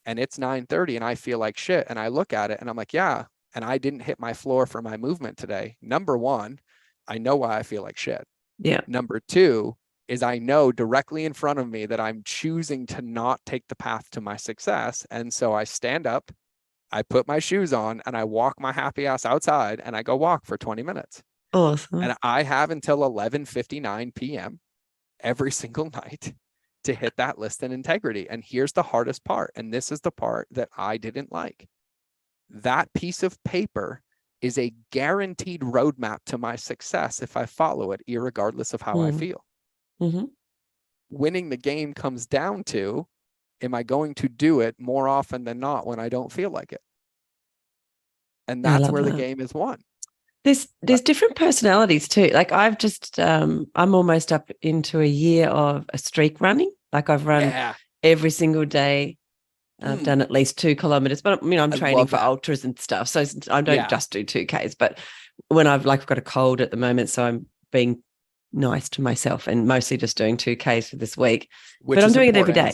and it's 9:30 and I feel like shit, and I look at it and I'm like, yeah, and I didn't hit my floor for my movement today. Number one, I know why I feel like shit. Yeah. Number two is I know directly in front of me that I'm choosing to not take the path to my success. And so I stand up, I put my shoes on, and I walk my happy ass outside, and I go walk for 20 minutes. Awesome. And I have until 11:59 p.m. every single night to hit that list in integrity. And here's the hardest part. And this is the part that I didn't like. That piece of paper is a guaranteed roadmap to my success if I follow it, irregardless of how I feel. Mm-hmm. Winning the game comes down to, am I going to do it more often than not when I don't feel like it? And I that's love where the that. game is won. There's different personalities too. Like I've just I'm almost up into a year of a streak running. Like I've run every single day. I've done at least 2 kilometers, but I'm I training love for that. ultras and stuff. So I don't just do 2Ks, but when I've got a cold at the moment, so I'm being nice to myself and mostly just doing 2Ks for this week, but I'm doing it every day.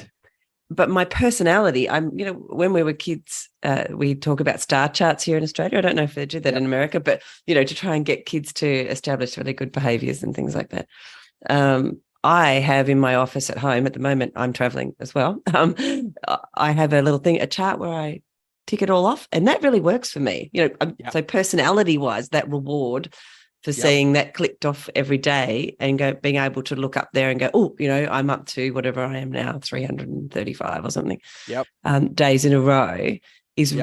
But my personality, when we were kids, we talk about star charts here in Australia. I don't know if they do that in America, but, to try and get kids to establish really good behaviors and things like that. I have in my office at home at the moment, I'm traveling as well. I have a little thing, a chart where I tick it all off. And that really works for me. So personality wise, that reward for seeing that clicked off every day and being able to look up there and go, oh, I'm up to whatever I am now, 335 or something days in a row is,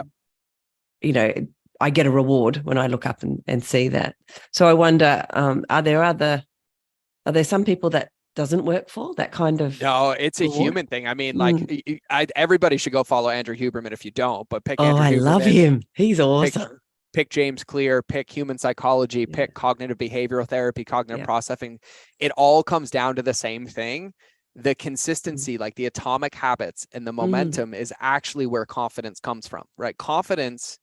I get a reward when I look up and see that. So I wonder, are there some people that doesn't work for that kind of? No, it's a human thing. I mean, like everybody should go follow Andrew Huberman if you don't, but pick Andrew Huberman. I love him. He's awesome. Pick James Clear, pick human psychology, pick cognitive behavioral therapy, cognitive processing. It all comes down to the same thing. The consistency, like the atomic habits and the momentum is actually where confidence comes from, right? Confidence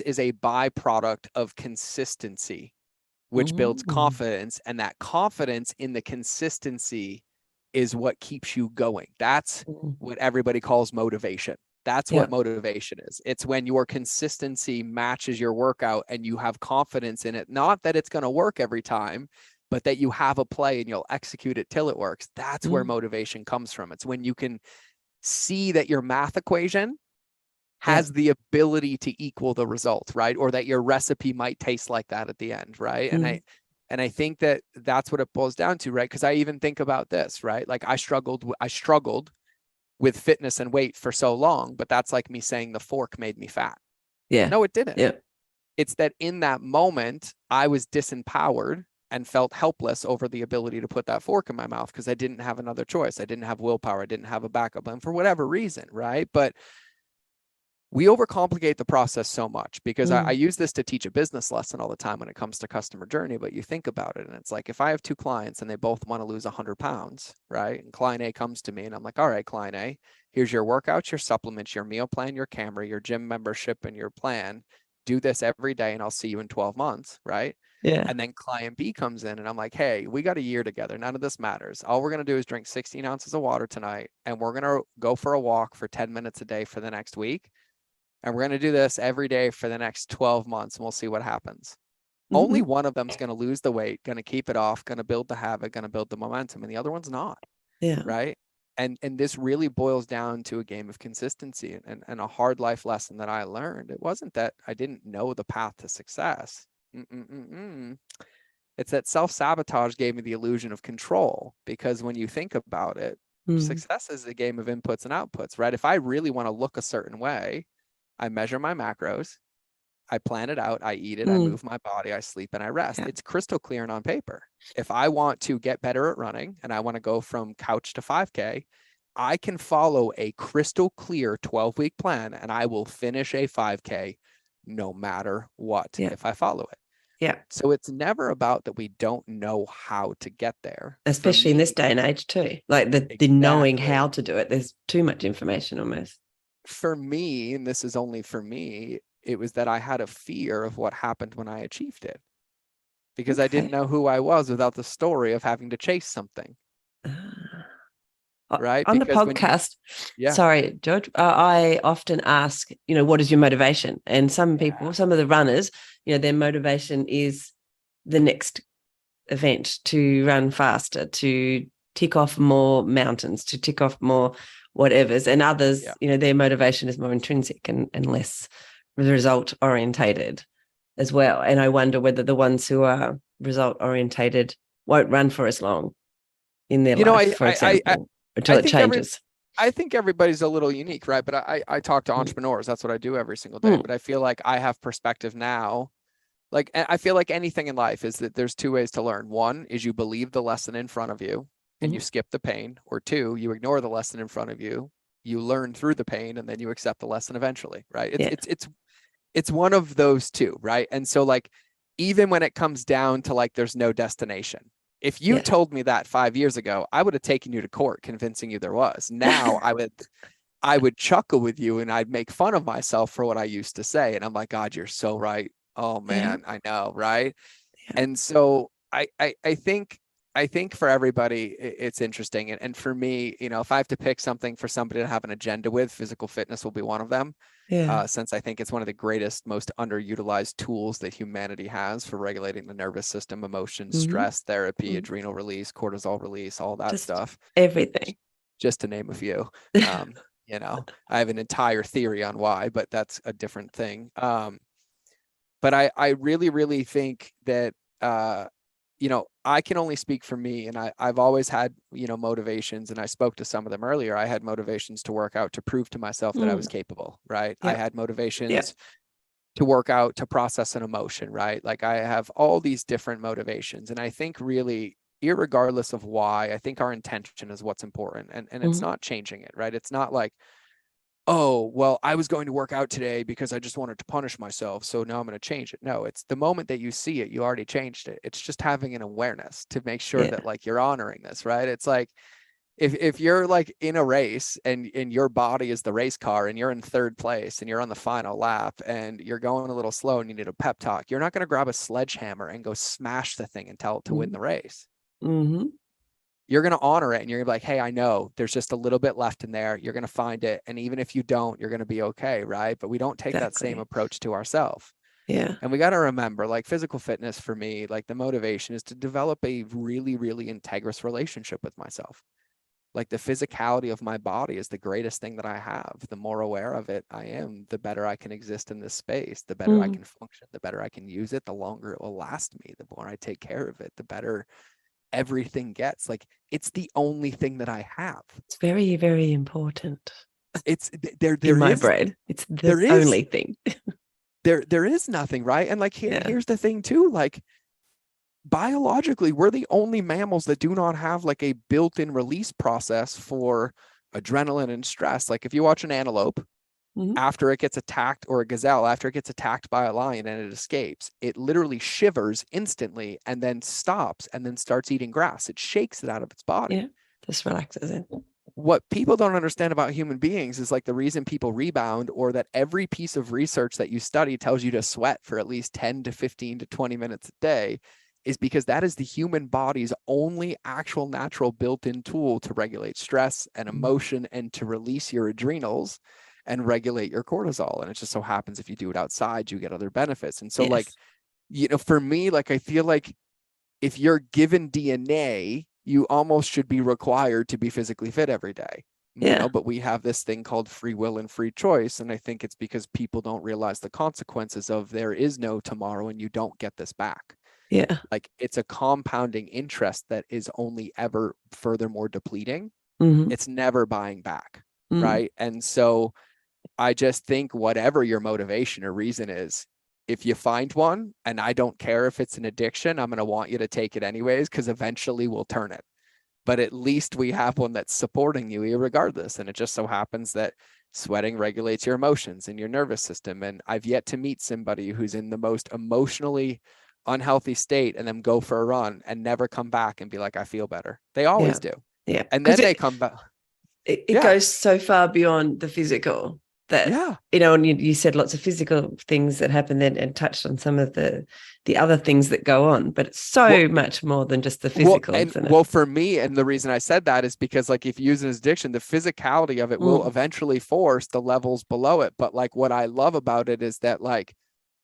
is a byproduct of consistency, which builds confidence, and that confidence in the consistency is what keeps you going. That's what everybody calls motivation. That's what motivation is. It's when your consistency matches your workout and you have confidence in it. Not that it's going to work every time, but that you have a play and you'll execute it till it works. That's where motivation comes from. It's when you can see that your math equation has the ability to equal the result, right? Or that your recipe might taste like that at the end, right? And I think that that's what it boils down to, right? Because I even think about this, right? Like I struggled with fitness and weight for so long, but that's like me saying the fork made me fat. No, it didn't. It's that in that moment, I was disempowered and felt helpless over the ability to put that fork in my mouth because I didn't have another choice. I didn't have willpower. I didn't have a backup plan for whatever reason, right? But we overcomplicate the process so much because I use this to teach a business lesson all the time when it comes to customer journey, but you think about it and it's like, if I have 2 clients and they both want to lose 100 pounds, right? And client A comes to me and I'm like, all right, client A, here's your workouts, your supplements, your meal plan, your camera, your gym membership, and your plan. Do this every day and I'll see you in 12 months, right? And then client B comes in and I'm like, hey, we got a year together. None of this matters. All we're going to do is drink 16 ounces of water tonight and we're going to go for a walk for 10 minutes a day for the next week. And we're going to do this every day for the next 12 months and we'll see what happens. Only one of them is going to lose the weight, going to keep it off, going to build the habit, going to build the momentum, and the other one's not. Right. And this really boils down to a game of consistency and a hard life lesson that I learned. It wasn't that I didn't know the path to success. It's that self-sabotage gave me the illusion of control, because when you think about it, Success is a game of inputs and outputs, right? If I really want to look a certain way, I measure my macros, I plan it out, I eat it, I move my body, I sleep, and I rest. Yeah. It's crystal clear and on paper. If I want to get better at running and I want to go from couch to 5K, I can follow a crystal clear 12-week plan and I will finish a 5K no matter what if I follow it. Yeah. So it's never about that we don't know how to get there. Especially in this day and age too. Like the knowing how to do it. There's too much information almost. For me, and this is only for me, it was that I had a fear of what happened when I achieved it. Because I didn't know who I was without the story of having to chase something. Right? On because the podcast, sorry, George, I often ask, what is your motivation? And some people, some of the runners, their motivation is the next event, to run faster, to tick off more mountains, to tick off more whatevers. And others, their motivation is more intrinsic and less result orientated as well. And I wonder whether the ones who are result orientated won't run for as long in their life, for example, until it changes. I think everybody's a little unique, right? But I talk to entrepreneurs. That's what I do every single day. But I feel like I have perspective now. Like, I feel like anything in life is that there's two ways to learn. One is you believe the lesson in front of you and you skip the pain, or two, you ignore the lesson in front of you. You learn through the pain and then you accept the lesson eventually, right? It's one of those two, right? And so like, even when it comes down to like, there's no destination. If you told me that 5 years ago, I would have taken you to court convincing you there was. Now I would chuckle with you and I'd make fun of myself for what I used to say. And I'm like, God, you're so right. Oh man, I know, right? And so I think for everybody, it's interesting. And for me, if I have to pick something for somebody to have an agenda with, physical fitness will be one of them. Since I think it's one of the greatest, most underutilized tools that humanity has for regulating the nervous system, emotions, stress, therapy, adrenal release, cortisol release, all that stuff. Everything. Just to name a few. I have an entire theory on why, but that's a different thing. But I really, really think that, I can only speak for me, and I've always had, motivations, and I spoke to some of them earlier. I had motivations to work out to prove to myself that I was capable, right? I had motivations to work out to process an emotion, right? Like I have all these different motivations. And I think really, irregardless of why, I think our intention is what's important, and it's not changing it, right? It's not like, oh, well, I was going to work out today because I just wanted to punish myself, so now I'm going to change it. No, it's the moment that you see it, you already changed it. It's just having an awareness to make sure that like you're honoring this, right? It's like if you're like in a race and your body is the race car and you're in third place and you're on the final lap and you're going a little slow and you need a pep talk, you're not going to grab a sledgehammer and go smash the thing and tell it to win the race. You're going to honor it and you're going to be like, hey, I know there's just a little bit left in there. You're going to find it. And even if you don't, you're going to be okay. Right. But we don't take that same approach to ourselves. And we got to remember, like, physical fitness for me, like the motivation is to develop a really, really integrous relationship with myself. Like the physicality of my body is the greatest thing that I have. The more aware of it I am, the better I can exist in this space, the better I can function, the better I can use it, the longer it will last me, the more I take care of it, the better everything gets. Like, it's the only thing that I have. It's very, very important. It's there in my brain. It's the only thing. there is nothing, right? And like here's the thing too, like biologically, we're the only mammals that do not have like a built-in release process for adrenaline and stress. Like if you watch an antelope after it gets attacked, or a gazelle after it gets attacked by a lion and it escapes, it literally shivers instantly and then stops and then starts eating grass. It shakes it out of its body. Just relaxes it. What people don't understand about human beings is like the reason people rebound, or that every piece of research that you study tells you to sweat for at least 10 to 15 to 20 minutes a day, is because that is the human body's only actual natural built-in tool to regulate stress and emotion and to release your adrenals and regulate your cortisol. And it just so happens if you do it outside, you get other benefits. And so like, for me, like, I feel like if you're given DNA, you almost should be required to be physically fit every day. But we have this thing called free will and free choice. And I think it's because people don't realize the consequences of there is no tomorrow and you don't get this back. Like, it's a compounding interest that is only ever furthermore depleting. Mm-hmm. It's never buying back. Mm. Right. And so I just think whatever your motivation or reason is, if you find one, and I don't care if it's an addiction, I'm going to want you to take it anyways, because eventually we'll turn it. But at least we have one that's supporting you regardless. And it just so happens that sweating regulates your emotions and your nervous system. And I've yet to meet somebody who's in the most emotionally unhealthy state and then go for a run and never come back and be like, I feel better. They always do. Yeah. And then they come back. It goes so far beyond the physical that, and you said lots of physical things that happen then and touched on some of the other things that go on, but it's so much more than just the physical. Well, for me, and the reason I said that is because like if you use an addiction, the physicality of it will eventually force the levels below it. But like what I love about it is that like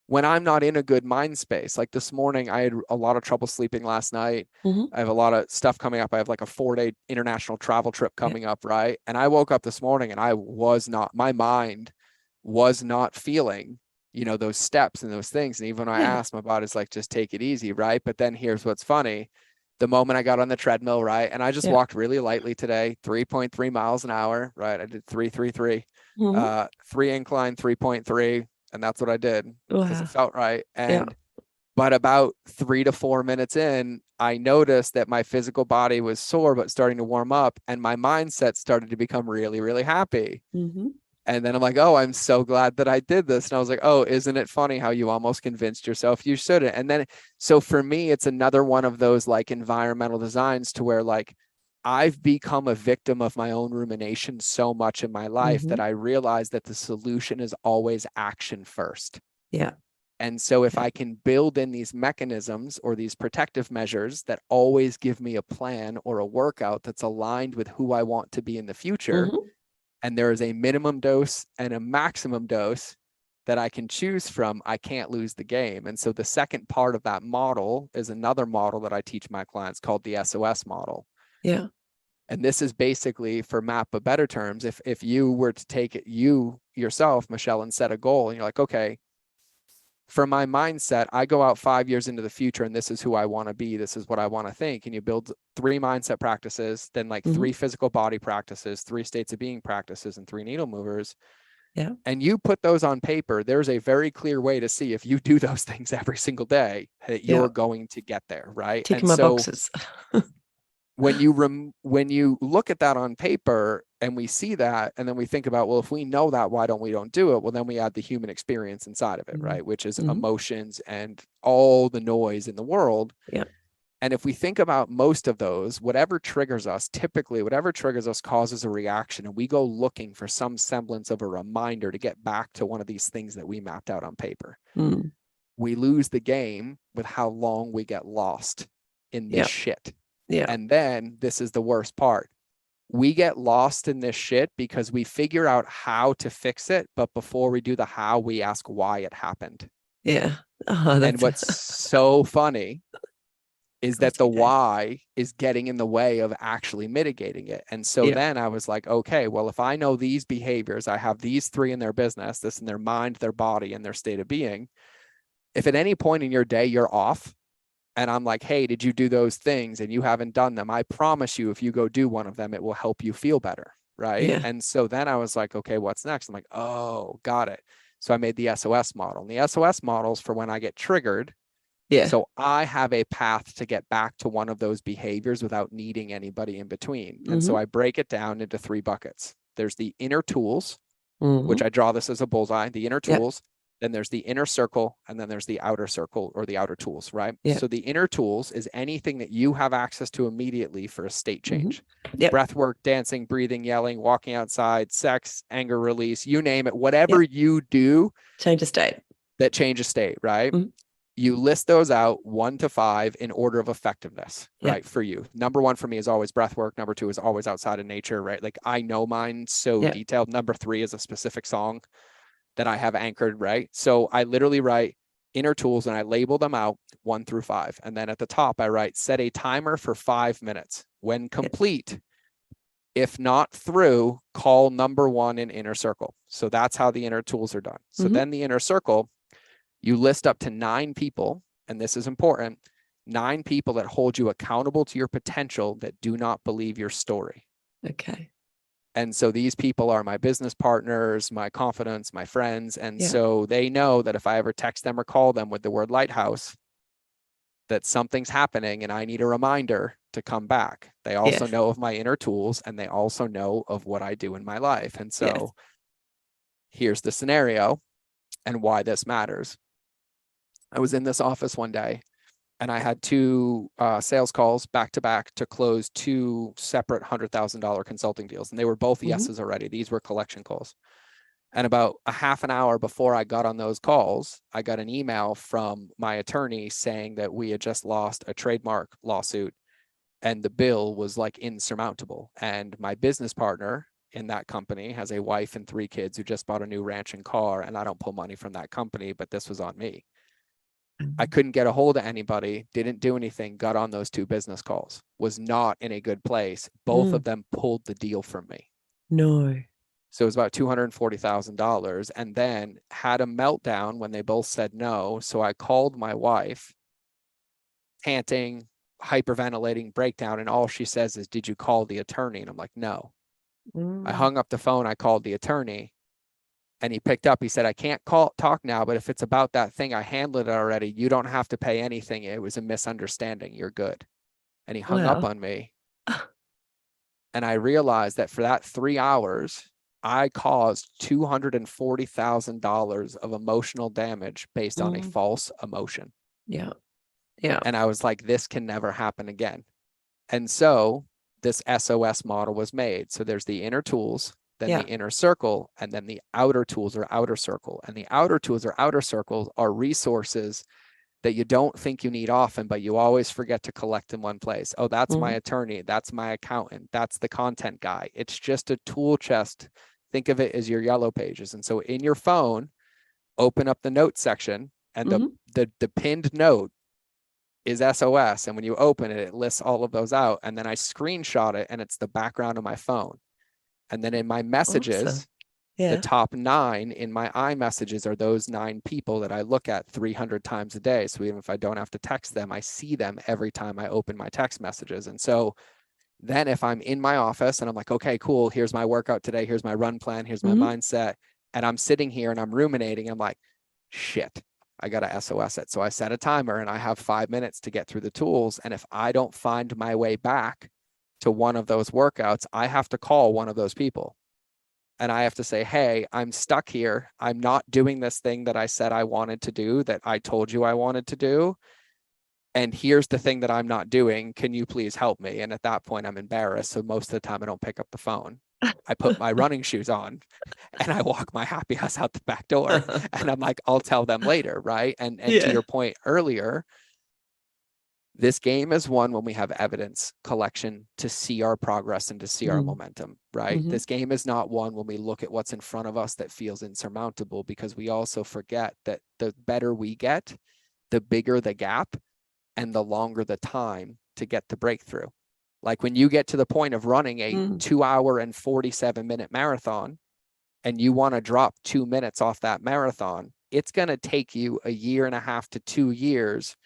when I'm not in a good mind space, like this morning, I had a lot of trouble sleeping last night. I have a lot of stuff coming up. I have like a 4-day international travel trip coming up, right? And I woke up this morning and my mind was not feeling, those steps and those things. And even when I asked, my body's like, just take it easy, right? But then here's what's funny. The moment I got on the treadmill, right? And I just walked really lightly today, 3.3 miles an hour, right? I did 3.33, 3 incline, 3.3. And that's what I did because it felt right. But about 3 to 4 minutes in, I noticed that my physical body was sore, but starting to warm up, and my mindset started to become really, really happy. And then I'm like, oh, I'm so glad that I did this. And I was like, oh, isn't it funny how you almost convinced yourself you shouldn't? And then, so for me, it's another one of those like environmental designs to where like I've become a victim of my own rumination so much in my life that I realize that the solution is always action first. Yeah. And so if I can build in these mechanisms or these protective measures that always give me a plan or a workout that's aligned with who I want to be in the future, and there is a minimum dose and a maximum dose that I can choose from, I can't lose the game. And so the second part of that model is another model that I teach my clients called the SOS model. Yeah. And this is basically, for map of better terms, if you were to take it you yourself, Michelle, and set a goal and you're like, okay, for my mindset, I go out 5 years into the future and this is who I want to be. This is what I want to think. And you build 3 mindset practices, then like 3 physical body practices, 3 states of being practices, and 3 needle movers. Yeah. And you put those on paper, there's a very clear way to see if you do those things every single day that you're going to get there, right? Ticking my boxes. when you look at that on paper and we see that, and then we think about, well, if we know that, why don't we do it? Well, then we add the human experience inside of it, right? Which is emotions and all the noise in the world. Yeah. And if we think about most of those, whatever triggers us causes a reaction, and we go looking for some semblance of a reminder to get back to one of these things that we mapped out on paper. We lose the game with how long we get lost in this shit. Yeah. And then this is the worst part. We get lost in this shit because we figure out how to fix it. But before we do the how, we ask why it happened. Yeah. And what's so funny is that the why is getting in the way of actually mitigating it. And so then I was like, okay, well, if I know these behaviors, I have these 3 in their business, this in their mind, their body, and their state of being. If at any point in your day you're off, and I'm like, hey, did you do those things? And you haven't done them. I promise you, if you go do one of them, it will help you feel better. Right. Yeah. And so then I was like, okay, what's next? I'm like, oh, got it. So I made the SOS model. And the SOS models for when I get triggered. Yeah. So I have a path to get back to one of those behaviors without needing anybody in between. And so I break it down into 3 buckets. There's the inner tools, which I draw this as a bullseye, the inner tools. Then there's the inner circle, and then there's the outer circle or the outer tools, right? Yeah. So the inner tools is anything that you have access to immediately for a state change. Breath work, dancing, breathing, yelling, walking outside, sex, anger release, you name it, whatever you do. Change a state. That change a state, right? You list those out 1 to 5 in order of effectiveness, right? For you. Number 1 for me is always breath work. Number 2 is always outside of nature, right? Like I know mine so detailed. Number 3 is a specific song that I have anchored, right? So I literally write inner tools and I label them out 1 through 5. And then at the top, I write, set a timer for 5 minutes. When complete, if not through, call number 1 in inner circle. So that's how the inner tools are done. So then the inner circle, you list up to 9 people, and this is important, 9 people that hold you accountable to your potential that do not believe your story. Okay. And so these people are my business partners, my confidants, my friends. And Yeah. so they know that if I ever text them or call them with the word lighthouse, that something's happening and I need a reminder to come back. They also Yes. know of my inner tools, and they also know of what I do in my life. And so Yes. here's the scenario and why this matters. I was in this office one day and I had two sales calls back to back to close two separate $100,000 consulting deals. And they were both yeses already. These were collection calls. And about a half an hour before I got on those calls, I got an email from my attorney saying that we had just lost a trademark lawsuit and the bill was like insurmountable. And my business partner in that company has a wife and 3 kids who just bought a new ranch and car. And I don't pull money from that company, but this was on me. I couldn't get a hold of anybody, didn't do anything, got on those 2 business calls, was not in a good place. Both of them pulled the deal from me. No. So it was about $240,000, and then had a meltdown when they both said no. So I called my wife, panting, hyperventilating, breakdown. And all she says is, "Did you call the attorney?" And I'm like, "No." I hung up the phone. I called the attorney. And he picked up. He said, "I can't talk now, but if it's about that thing, I handled it already. You don't have to pay anything. It was a misunderstanding. You're good." And he hung up Wow. on me. And I realized that for that 3 hours, I caused $240,000 of emotional damage based on a false emotion. Yeah. Yeah. And I was like, this can never happen again. And so this SOS model was made. So there's the inner tools, then the inner circle, and then the outer tools or outer circle. And the outer tools or outer circles are resources that you don't think you need often, but you always forget to collect in one place. Oh, that's my attorney. That's my accountant. That's the content guy. It's just a tool chest. Think of it as your yellow pages. And so in your phone, open up the notes section, and the pinned note is SOS. And when you open it, it lists all of those out. And then I screenshot it, and it's the background of my phone. And then in my messages, the top 9 in my iMessages are those 9 people that I look at 300 times a day. So even if I don't have to text them, I see them every time I open my text messages. And so then if I'm in my office and I'm like, okay, cool, here's my workout today, here's my run plan, here's my mindset, and I'm sitting here and I'm ruminating, I'm like, shit, I got to SOS it. So I set a timer and I have 5 minutes to get through the tools. And if I don't find my way back to one of those workouts, I have to call one of those people. And I have to say, hey, I'm stuck here. I'm not doing this thing that I said I wanted to do, that I told you I wanted to do. And here's the thing that I'm not doing. Can you please help me? And at that point, I'm embarrassed. So most of the time, I don't pick up the phone. I put my running shoes on and I walk my happy ass out the back door. And I'm like, I'll tell them later, right? And to your point earlier, this game is one when we have evidence collection to see our progress and to see our momentum, right? This game is not one when we look at what's in front of us that feels insurmountable, because we also forget that the better we get, the bigger the gap and the longer the time to get the breakthrough. Like when you get to the point of running a 2 hour and 47-minute marathon and you want to drop 2 minutes off that marathon, it's going to take you 1.5 to 2 years.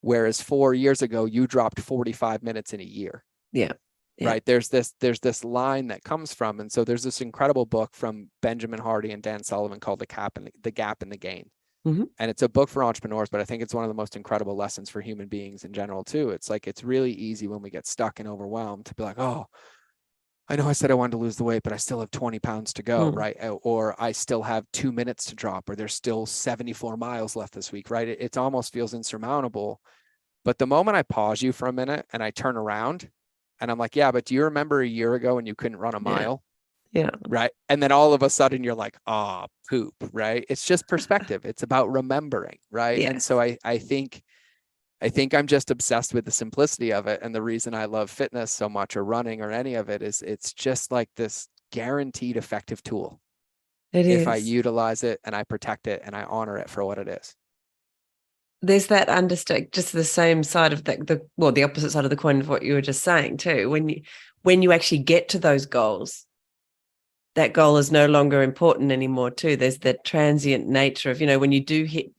Whereas 4 years ago, you dropped 45 minutes in a year. Yeah. Right. There's this line that comes from, and so there's this incredible book from Benjamin Hardy and Dan Sullivan called The Gap and the Gain. And it's a book for entrepreneurs, but I think it's one of the most incredible lessons for human beings in general too. It's like, it's really easy when we get stuck and overwhelmed to be like, oh, I know I said I wanted to lose the weight, but I still have 20 pounds to go, right? Or I still have 2 minutes to drop, or there's still 74 miles left this week, right? It almost feels insurmountable. But the moment I pause you for a minute and I turn around and I'm like, yeah, but do you remember a year ago when you couldn't run a mile? Yeah. Right. And then all of a sudden you're like, oh, poop, right? It's just perspective. It's about remembering, right? Yes. And so I think I'm just obsessed with the simplicity of it. And the reason I love fitness so much, or running or any of it, is it's just like this guaranteed effective tool. It if I is. utilize it and I protect it and I honor it for what it is. There's that understanding, just the same side of the opposite side of the coin of what you were just saying too. When you actually get to those goals, that goal is no longer important anymore too. There's that transient nature of, when you do hit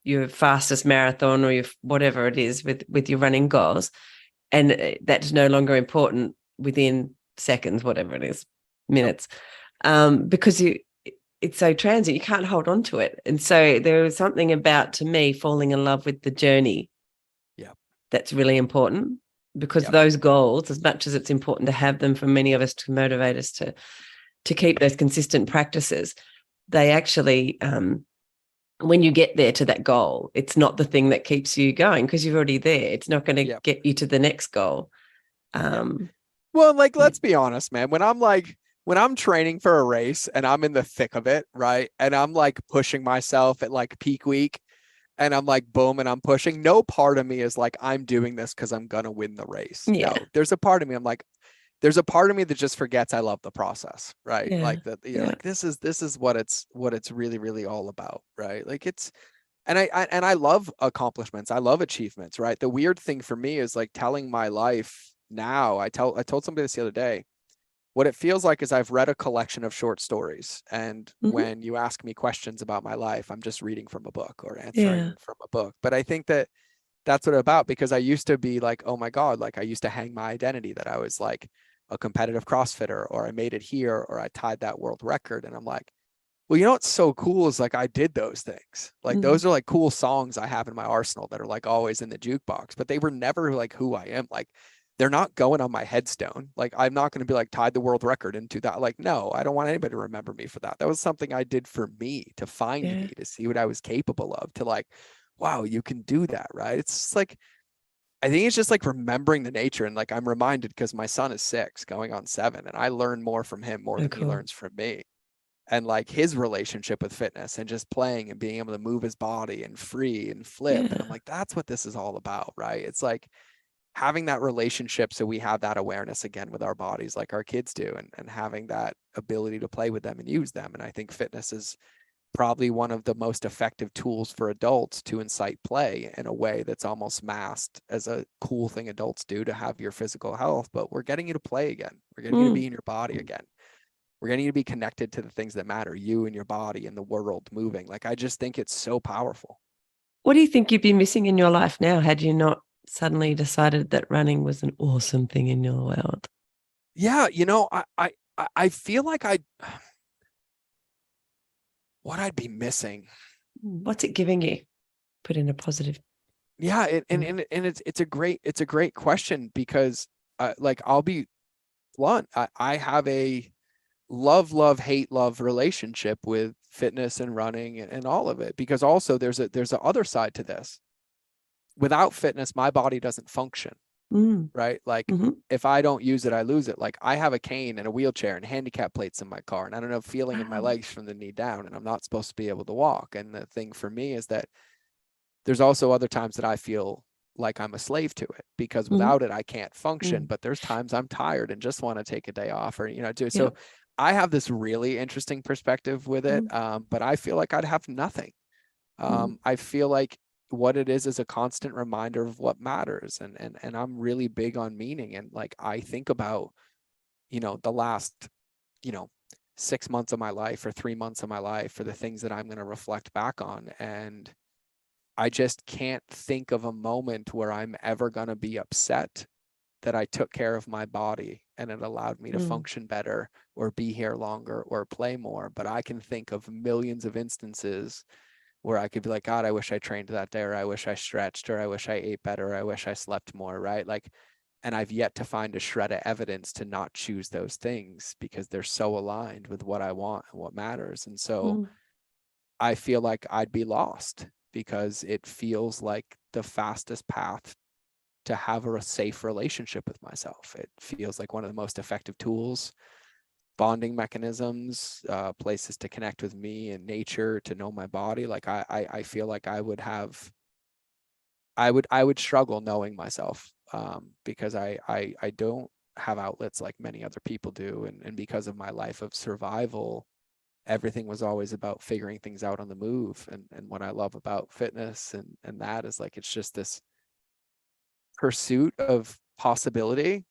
your fastest marathon or your whatever it is with your running goals, and that's no longer important within seconds, whatever it is, Yep. minutes, because it's so transient, you can't hold on to it. And so there was something about, to me, falling in love with the journey. Yeah. That's really important, because Yep. those goals, as much as it's important to have them for many of us to motivate us to keep those consistent practices, they actually, when you get there to that goal, it's not the thing that keeps you going, because you're already there. It's not going to Yep. get you to the next goal. Yep. Well, like, let's be honest, man. When I'm training for a race and I'm in the thick of it, right? And I'm like pushing myself at like peak week, and I'm like, boom, and I'm pushing. No part of me is like, I'm doing this because I'm gonna win the race. Yeah. No, there's a part of me, I'm like, there's a part of me that just forgets I love the process, right? Yeah. Like that, you're like, this is what it's really, really all about, right? Like it's, and I love accomplishments. I love achievements, right? The weird thing for me is like telling my life now. I told somebody this the other day. What it feels like is I've read a collection of short stories, and when you ask me questions about my life, I'm just reading from a book or answering from a book. But I think that that's what it's about, because I used to be like, oh my God, like I used to hang my identity that I was like a competitive CrossFitter, or I made it here, or I tied that world record. And I'm like, well, you know what's so cool is like I did those things. Like those are like cool songs I have in my arsenal that are like always in the jukebox, but they were never like who I am. Like they're not going on my headstone. Like I'm not going to be like tied the world record into that. Like, no, I don't want anybody to remember me for that. That was something I did for me, to find me, to see what I was capable of, to like, wow, you can do that, right? It's just like, I think it's just like remembering the nature. And like I'm reminded because my son is 6 going on 7, and I learn more from him more than he learns from me. And like his relationship with fitness and just playing and being able to move his body and free and flip. And I'm like, that's what this is all about, right? It's like having that relationship so we have that awareness again with our bodies like our kids do, and having that ability to play with them and use them. And I think fitness is probably one of the most effective tools for adults to incite play in a way that's almost masked as a cool thing adults do to have your physical health. But we're getting you to play again. We're getting you to be in your body again. We're getting you to be connected to the things that matter, you and your body and the world moving. Like, I just think it's so powerful. What do you think you'd be missing in your life now had you not suddenly decided that running was an awesome thing in your world? Yeah, you know, I feel like what I'd be missing. What's it giving you? Put in a positive. Yeah, and it's a great question, because like I'll be blunt. I have a love hate love relationship with fitness and running and all of it, because also there's a other side to this. Without fitness, my body doesn't function. Right? Like if I don't use it, I lose it. Like I have a cane and a wheelchair and handicap plates in my car, and I don't have feeling in my legs from the knee down, and I'm not supposed to be able to walk. And the thing for me is that there's also other times that I feel like I'm a slave to it, because without it, I can't function. But there's times I'm tired and just want to take a day off, or, do. So I have this really interesting perspective with it. But I feel like I'd have nothing. I feel like what it is a constant reminder of what matters. And I'm really big on meaning. And like, I think about, the last, 6 months of my life or 3 months of my life for the things that I'm going to reflect back on. And I just can't think of a moment where I'm ever going to be upset that I took care of my body and it allowed me to function better or be here longer or play more. But I can think of millions of instances where I could be like, God, I wish I trained that day, or I wish I stretched, or I wish I ate better, or I wish I slept more, right? Like, and I've yet to find a shred of evidence to not choose those things, because they're so aligned with what I want and what matters. And so I feel like I'd be lost, because it feels like the fastest path to have a safe relationship with myself. It feels like one of the most effective tools, bonding mechanisms, places to connect with me and nature, to know my body. Like I feel like I would struggle knowing myself, because I don't have outlets like many other people do. And because of my life of survival, everything was always about figuring things out on the move. And what I love about fitness and that is like, it's just this pursuit of possibility,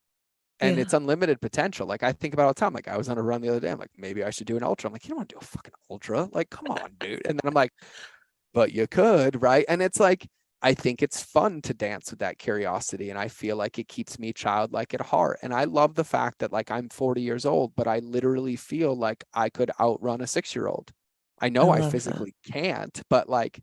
and it's unlimited potential. Like I think about it all the time. Like I was on a run the other day. I'm like, maybe I should do an ultra. I'm like, you don't want to do a fucking ultra. Like, come on, dude. And then I'm like, but you could, right? And it's like, I think it's fun to dance with that curiosity. And I feel like it keeps me childlike at heart. And I love the fact that like I'm 40 years old, but I literally feel like I could outrun a 6-year-old. I I know I love that. physically can't, but like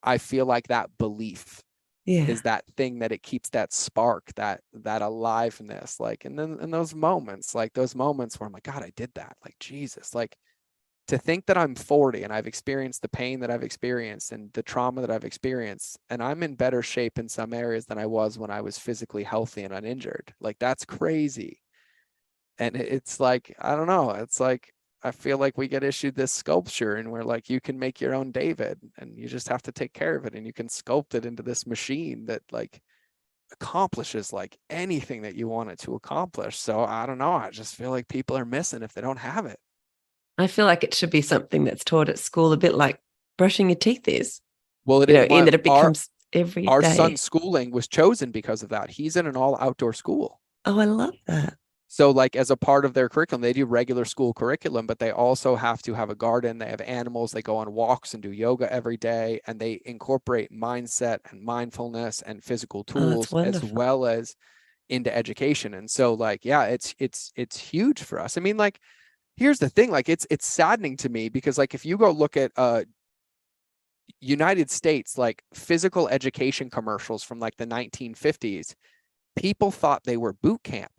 I feel like that belief Yeah. is that thing that it keeps that spark, that aliveness. Like, and then in those moments where I'm like, God, I did that. Like, Jesus, like to think that I'm 40 and I've experienced the pain that I've experienced and the trauma that I've experienced, and I'm in better shape in some areas than I was when I was physically healthy and uninjured. Like, that's crazy. And it's like, I don't know. It's like, I feel like we get issued this sculpture and we're like, you can make your own David and you just have to take care of it. And you can sculpt it into this machine that like accomplishes like anything that you want it to accomplish. So I don't know. I just feel like people are missing if they don't have it. I feel like it should be something that's taught at school, a bit like brushing your teeth is, Well, in that it becomes every our day. son's schooling was chosen because of that. He's in an all outdoor school. Oh, I love that. So like as a part of their curriculum, they do regular school curriculum, but they also have to have a garden. They have animals. They go on walks and do yoga every day. And they incorporate mindset and mindfulness and physical Oh, that's tools as wonderful. well as into education. And so like, yeah, it's huge for us. I mean, like, here's the thing, like it's saddening to me because like if you go look at United States, like physical education commercials from like the 1950s, people thought they were boot camp.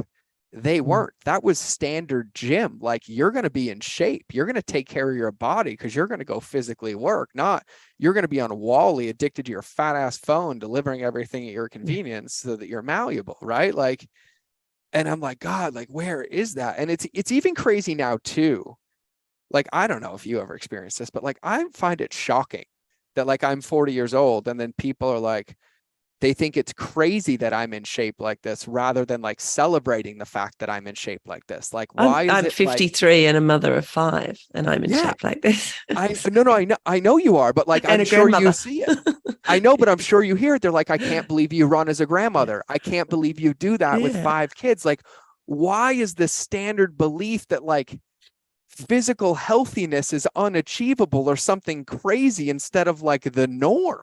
They weren't. That was standard gym. Like, you're going to be in shape. You're going to take care of your body because you're going to go physically work, not you're going to be on Wall-E addicted to your fat ass phone, delivering everything at your convenience so that you're malleable, right? Like, and I'm like, God, like, where is that? And it's even crazy now too. Like, I don't know if you ever experienced this, but like, I find it shocking that like I'm 40 years old and then people are like, they think it's crazy that I'm in shape like this rather than like celebrating the fact that I'm in shape like this. Like, why is I'm it like, 53 and a mother of 5, and I'm in yeah, shape like this. no, I know you are, but like, And I'm a sure you grandmother. see it. I know, but I'm sure you hear it. They're like, I can't believe you run as a grandmother. I can't believe you do that with Yeah. 5 kids. Like, why is the standard belief that like physical healthiness is unachievable or something crazy instead of like the norm?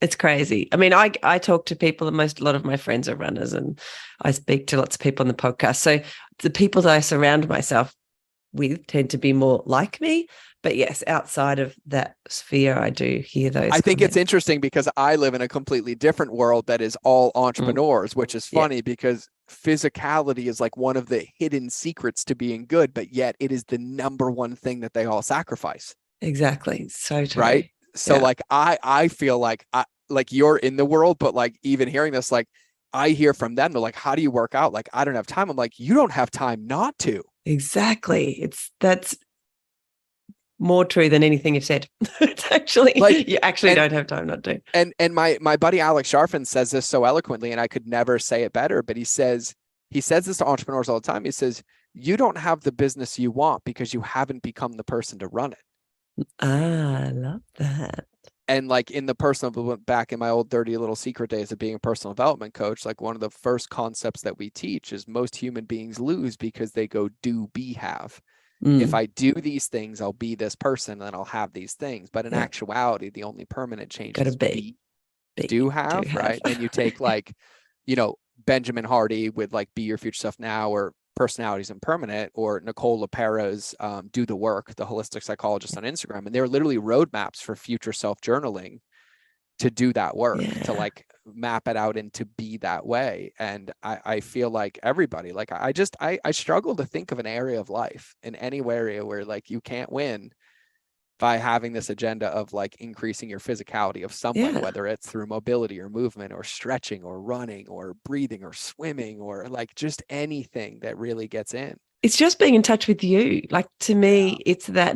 It's crazy. I mean, I talk to people, a lot of my friends are runners, and I speak to lots of people on the podcast. So the people that I surround myself with tend to be more like me. But yes, outside of that sphere, I do hear those I think it's comments. interesting because I live in a completely different world that is all entrepreneurs, which is Yeah, funny because physicality is like one of the hidden secrets to being good, but yet it is the number one thing that they all sacrifice. exactly. So true. Right. So Yeah. like I feel like like you're in the world, but like even hearing this, like I hear from them, they're like, how do you work out? Like, I don't have time. I'm like, you don't have time not to. Exactly. That's more true than anything you've said. It's actually, Like, you actually and don't have time not to. and my buddy Alex Sharfin says this so eloquently, and I could never say it better, but he says this to entrepreneurs all the time. He says, you don't have the business you want because you haven't become the person to run it. Ah, I love that. And like in the personal, back in my old dirty little secret days of being a personal development coach, like one of the first concepts that we teach is most human beings lose because they go do, be, have. If I do these things, I'll be this person and I'll have these things. But in Yeah. actuality, the only permanent change Got to is be, do do have, have. right? And you take like, Benjamin Hardy with like Be Your Future Self Now, or Personalities Impermanent, or Nicole LePera's Do the Work, the holistic psychologist on Instagram. And they're literally roadmaps for future self journaling to do that work, to Yeah. like map it out and to be that way. And I feel like everybody, like I struggle to think of an area of life in any area where like you can't win by having this agenda of like increasing your physicality of some way, Yeah. whether it's through mobility or movement or stretching or running or breathing or swimming or like just anything that really gets in. It's just being in touch with you. Like, to me, it's that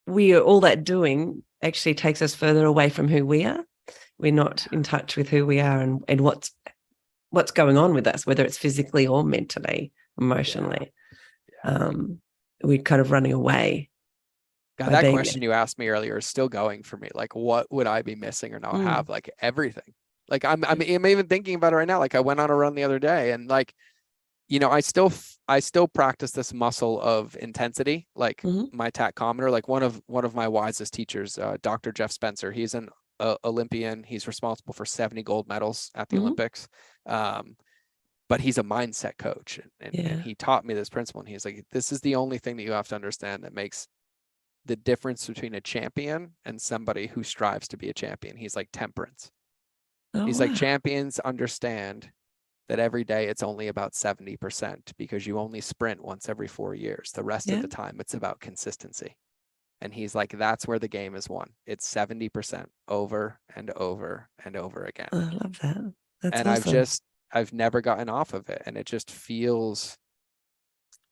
we are all that doing actually takes us further away from who we are. We're not in touch with who we are and what's going on with us, whether it's physically or mentally, emotionally. Yeah. We're kind of running away. God, that question you asked me earlier is still going for me. Like, what would I be missing or not have? Like everything. Like I'm even thinking about it right now. Like I went on a run the other day, and like, I still practice this muscle of intensity, like my tachometer. Like one of my wisest teachers, Dr. Jeff Spencer, he's an Olympian. He's responsible for 70 gold medals at the Mhm. Olympics. But he's a mindset coach. And Yeah. he taught me this principle. And he's like, this is the only thing that you have to understand that makes the difference between a champion and somebody who strives to be a champion. He's like temperance. Oh, He's like, wow. champions understand that every day it's only about 70% because you only sprint once every 4 years. The rest of Yeah. the time, it's about consistency. And he's like, that's where the game is won. It's 70% over and over and over again. I love that. That's And awesome. I've never gotten off of it. And it just feels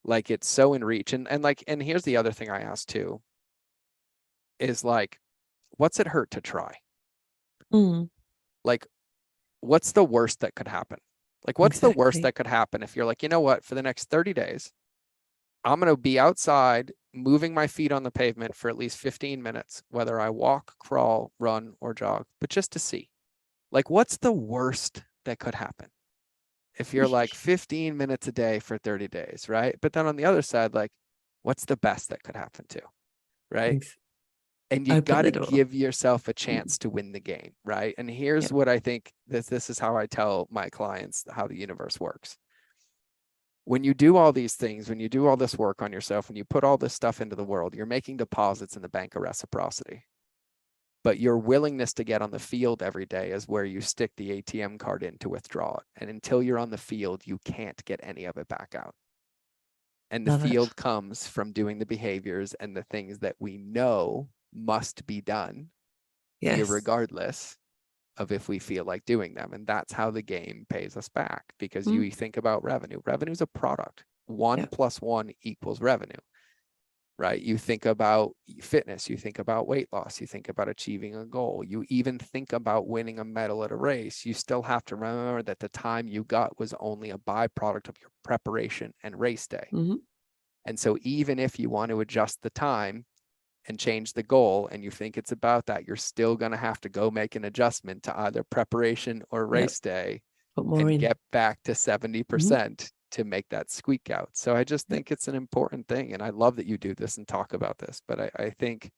like it's so in reach. And here's the other thing I asked too, is like, what's it hurt to try? Mm, Like, what's the worst that could happen? Like, what's the worst exactly. that could happen if you're like, you know what, for the next 30 days, I'm going to be outside moving my feet on the pavement for at least 15 minutes, whether I walk, crawl, run, or jog, but just to see. Like, what's the worst that could happen? If you're like 15 minutes a day for 30 days, right? But then on the other side, like, what's the best that could happen too, right? And you Open got the to door. give yourself a Mm. chance to win the game, right? And here's Yep. what I think this is how I tell my clients how the universe works. When you do all these things, when you do all this work on yourself, when you put all this stuff into the world, you're making deposits in the bank of reciprocity. But your willingness to get on the field every day is where you stick the ATM card in to withdraw it. And until you're on the field, you can't get any of it back out. And the Love it. field comes from doing the behaviors and the things that we know must be done, Yes. irregardless of if we feel like doing them. And that's how the game pays us back, because Mm. you think about revenue. Revenue is a product. 1 Yep. + 1 = revenue, right? You think about fitness, you think about weight loss, you think about achieving a goal, you even think about winning a medal at a race. You still have to remember that the time you got was only a byproduct of your preparation and race day. Mm-hmm. And so even if you want to adjust the time and change the goal and you think it's about that, you're still going to have to go make an adjustment to either preparation or race day Put more and in. get back to 70% to make that squeak out. So I just Yep. think it's an important thing. And I love that you do this and talk about this, but I think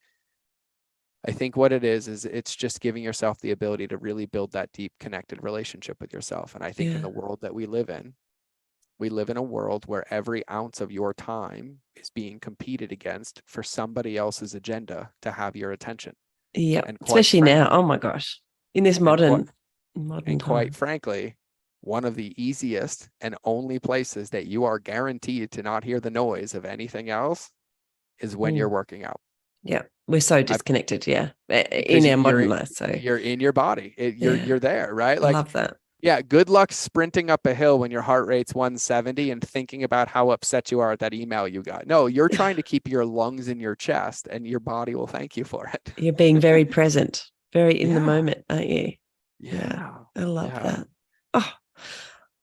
what it is it's just giving yourself the ability to really build that deep connected relationship with yourself. And I think in Yeah. the world that we live in a world where every ounce of your time is being competed against for somebody else's agenda to have your attention. Yep. And quite Especially now. frankly, Oh my gosh. In this and quite, modern quite time. frankly, one of the easiest and only places that you are guaranteed to not hear the noise of anything else is when you're working out. Yeah. We're so disconnected. Yeah. Because In our modern life. So you're in your body. You're there, right? I Like, love that. yeah, good luck sprinting up a hill when your heart rate's 170 and thinking about how upset you are at that email you got. No, you're trying to keep your lungs in your chest and your body will thank you for it. You're being very present, very in the Yeah. moment, aren't you? Yeah. I love Yeah. that. Oh,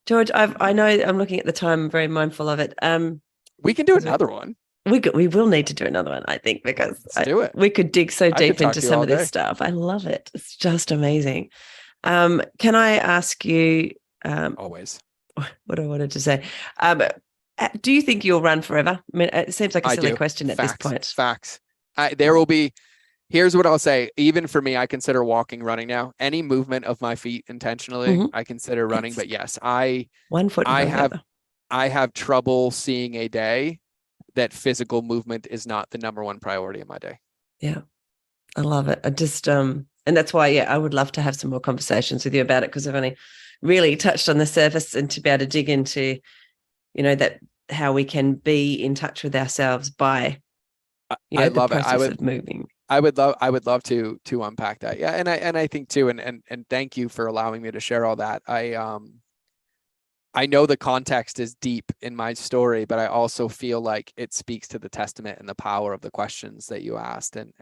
George, I know I'm looking at the time, I'm very mindful of it. We can do another one. We will need to do another one, I think, because Let's do it. we could dig so I could deep talk into to you some all of this day. stuff. I love it. It's just amazing. Can I ask you Always. what I wanted to say? Do you think you'll run forever? I mean, it seems like a I silly do. question at this point. Facts. There will be, here's what I'll say. Even for me, I consider walking running now. Any movement of my feet intentionally, Mhm. I consider running. It's But yes, I 1 foot in front of the other. have trouble seeing a day that physical movement is not the number one priority in my day. Yeah, I love it. I just and that's why, yeah, I would love to have some more conversations with you about it, because I've only really touched on the surface, and to be able to dig into, that how we can be in touch with ourselves by, I the love it. process of moving. I would love to unpack that. Yeah, and I think too, and thank you for allowing me to share all that. I know the context is deep in my story, but I also feel like it speaks to the testament and the power of the questions that you asked. And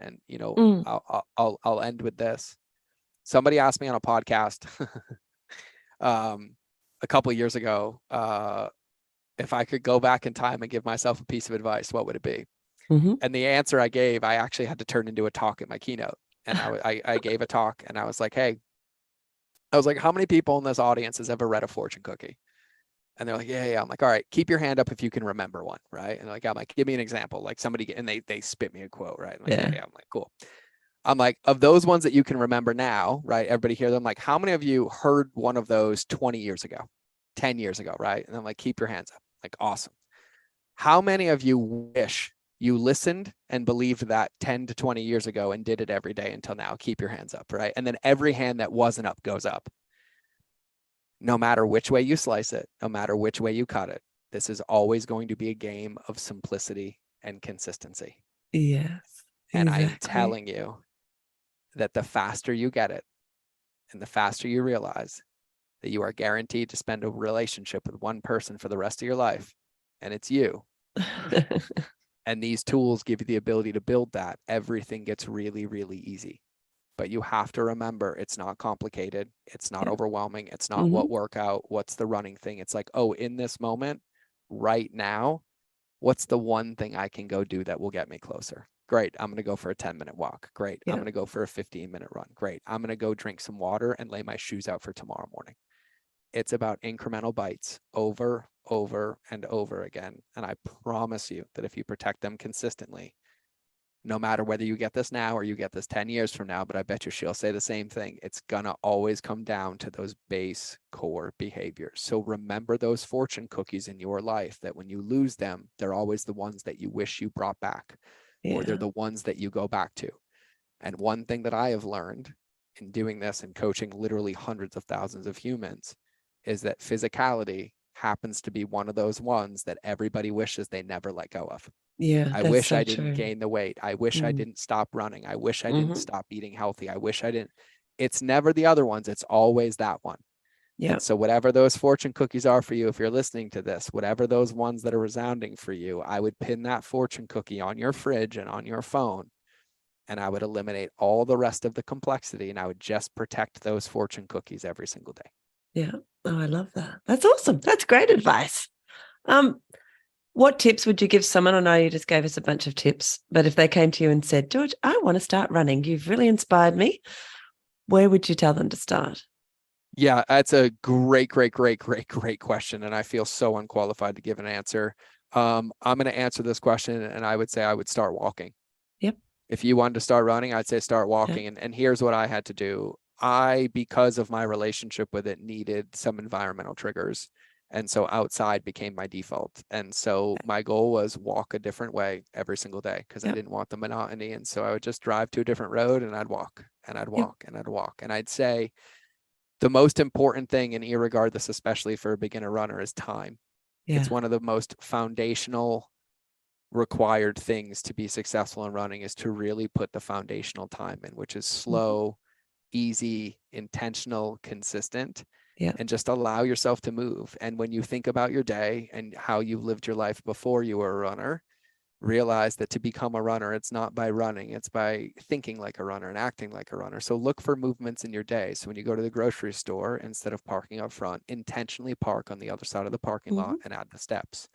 I'll end with this. Somebody asked me on a podcast a couple of years ago, if I could go back in time and give myself a piece of advice, what would it be? Mm-hmm. And the answer I gave, I actually had to turn into a talk at my keynote. And I gave a talk and I was like, hey, how many people in this audience has ever read a fortune cookie? And they're like, yeah. I'm like, all right, keep your hand up if you can remember one, right? And I'm like, give me an example. Like somebody, and they spit me a quote, right? I'm like, yeah. I'm like, cool. I'm like, of those ones that you can remember now, right? Everybody hear them. Like, how many of you heard one of those 20 years ago, 10 years ago, right? And I'm like, keep your hands up. Like, awesome. How many of you wish you listened and believed that 10 to 20 years ago and did it every day until now? Keep your hands up, right? And then every hand that wasn't up goes up. No matter which way you slice it, no matter which way you cut it, this is always going to be a game of simplicity and consistency. Yes, And I am exactly. telling you that the faster you get it and the faster you realize that you are guaranteed to spend a relationship with one person for the rest of your life, and it's you. And these tools give you the ability to build that. Everything gets really, really easy. But you have to remember, it's not complicated. It's not overwhelming. It's not what workout, what's the running thing. It's like, oh, in this moment, right now, what's the one thing I can go do that will get me closer? Great. I'm going to go for a 10-minute walk. Great. I'm going to go for a 15-minute run. Great. I'm going to go drink some water and lay my shoes out for tomorrow morning. It's about incremental bites over, and over again. And I promise you that if you protect them consistently, no matter whether you get this now or you get this 10 years from now, but I bet you she'll say the same thing. It's going to always come down to those base core behaviors. So remember those fortune cookies in your life, that when you lose them, they're always the ones that you wish you brought back, or they're the ones that you go back to. And one thing that I have learned in doing this and coaching literally hundreds of thousands of humans is that physicality happens to be one of those ones that everybody wishes they never let go of. Yeah, I that's wish so I didn't true. gain the weight. I wish I didn't stop running. I wish I didn't stop eating healthy. I wish I didn't. It's never the other ones. It's always that one. Yeah. And so whatever those fortune cookies are for you, if you're listening to this, whatever those ones that are resounding for you, I would pin that fortune cookie on your fridge and on your phone. And I would eliminate all the rest of the complexity, and I would just protect those fortune cookies every single day. Yeah. Oh, I love that. That's awesome. That's great advice. What tips would you give someone? I know you just gave us a bunch of tips, but if they came to you and said, George, I want to start running, you've really inspired me, where would you tell them to start? Yeah, that's a great question. And I feel so unqualified to give an answer. I'm going to answer this question, and I would say I would start walking. Yep. If you wanted to start running, I'd say start walking. Yep. And here's what I had to do. I, because of my relationship with it, needed some environmental triggers. And so outside became my default. And so my goal was walk a different way every single day, because I didn't want the monotony. And so I would just drive to a different road, and I'd walk and I'd walk and I'd walk. And I'd say the most important thing, and irregardless, especially for a beginner runner, is time. It's one of the most foundational required things to be successful in running, is to really put the foundational time in, which is slow, easy, intentional, consistent, and just allow yourself to move. And when you think about your day and how you lived your life before you were a runner, realize that to become a runner, it's not by running, it's by thinking like a runner and acting like a runner. So look for movements in your day. So when you go to the grocery store, instead of parking up front, intentionally park on the other side of the parking lot and add the steps.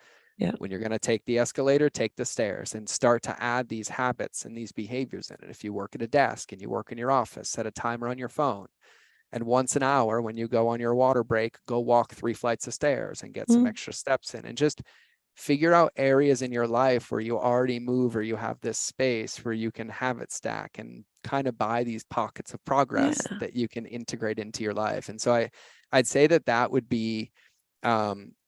When you're going to take the escalator, take the stairs, and start to add these habits and these behaviors in it. If you work at a desk and you work in your office, set a timer on your phone. And once an hour, when you go on your water break, go walk 3 flights of stairs and get some extra steps in, and just figure out areas in your life where you already move, or you have this space where you can have it stack, and kind of buy these pockets of progress that you can integrate into your life. And so I'd say that would be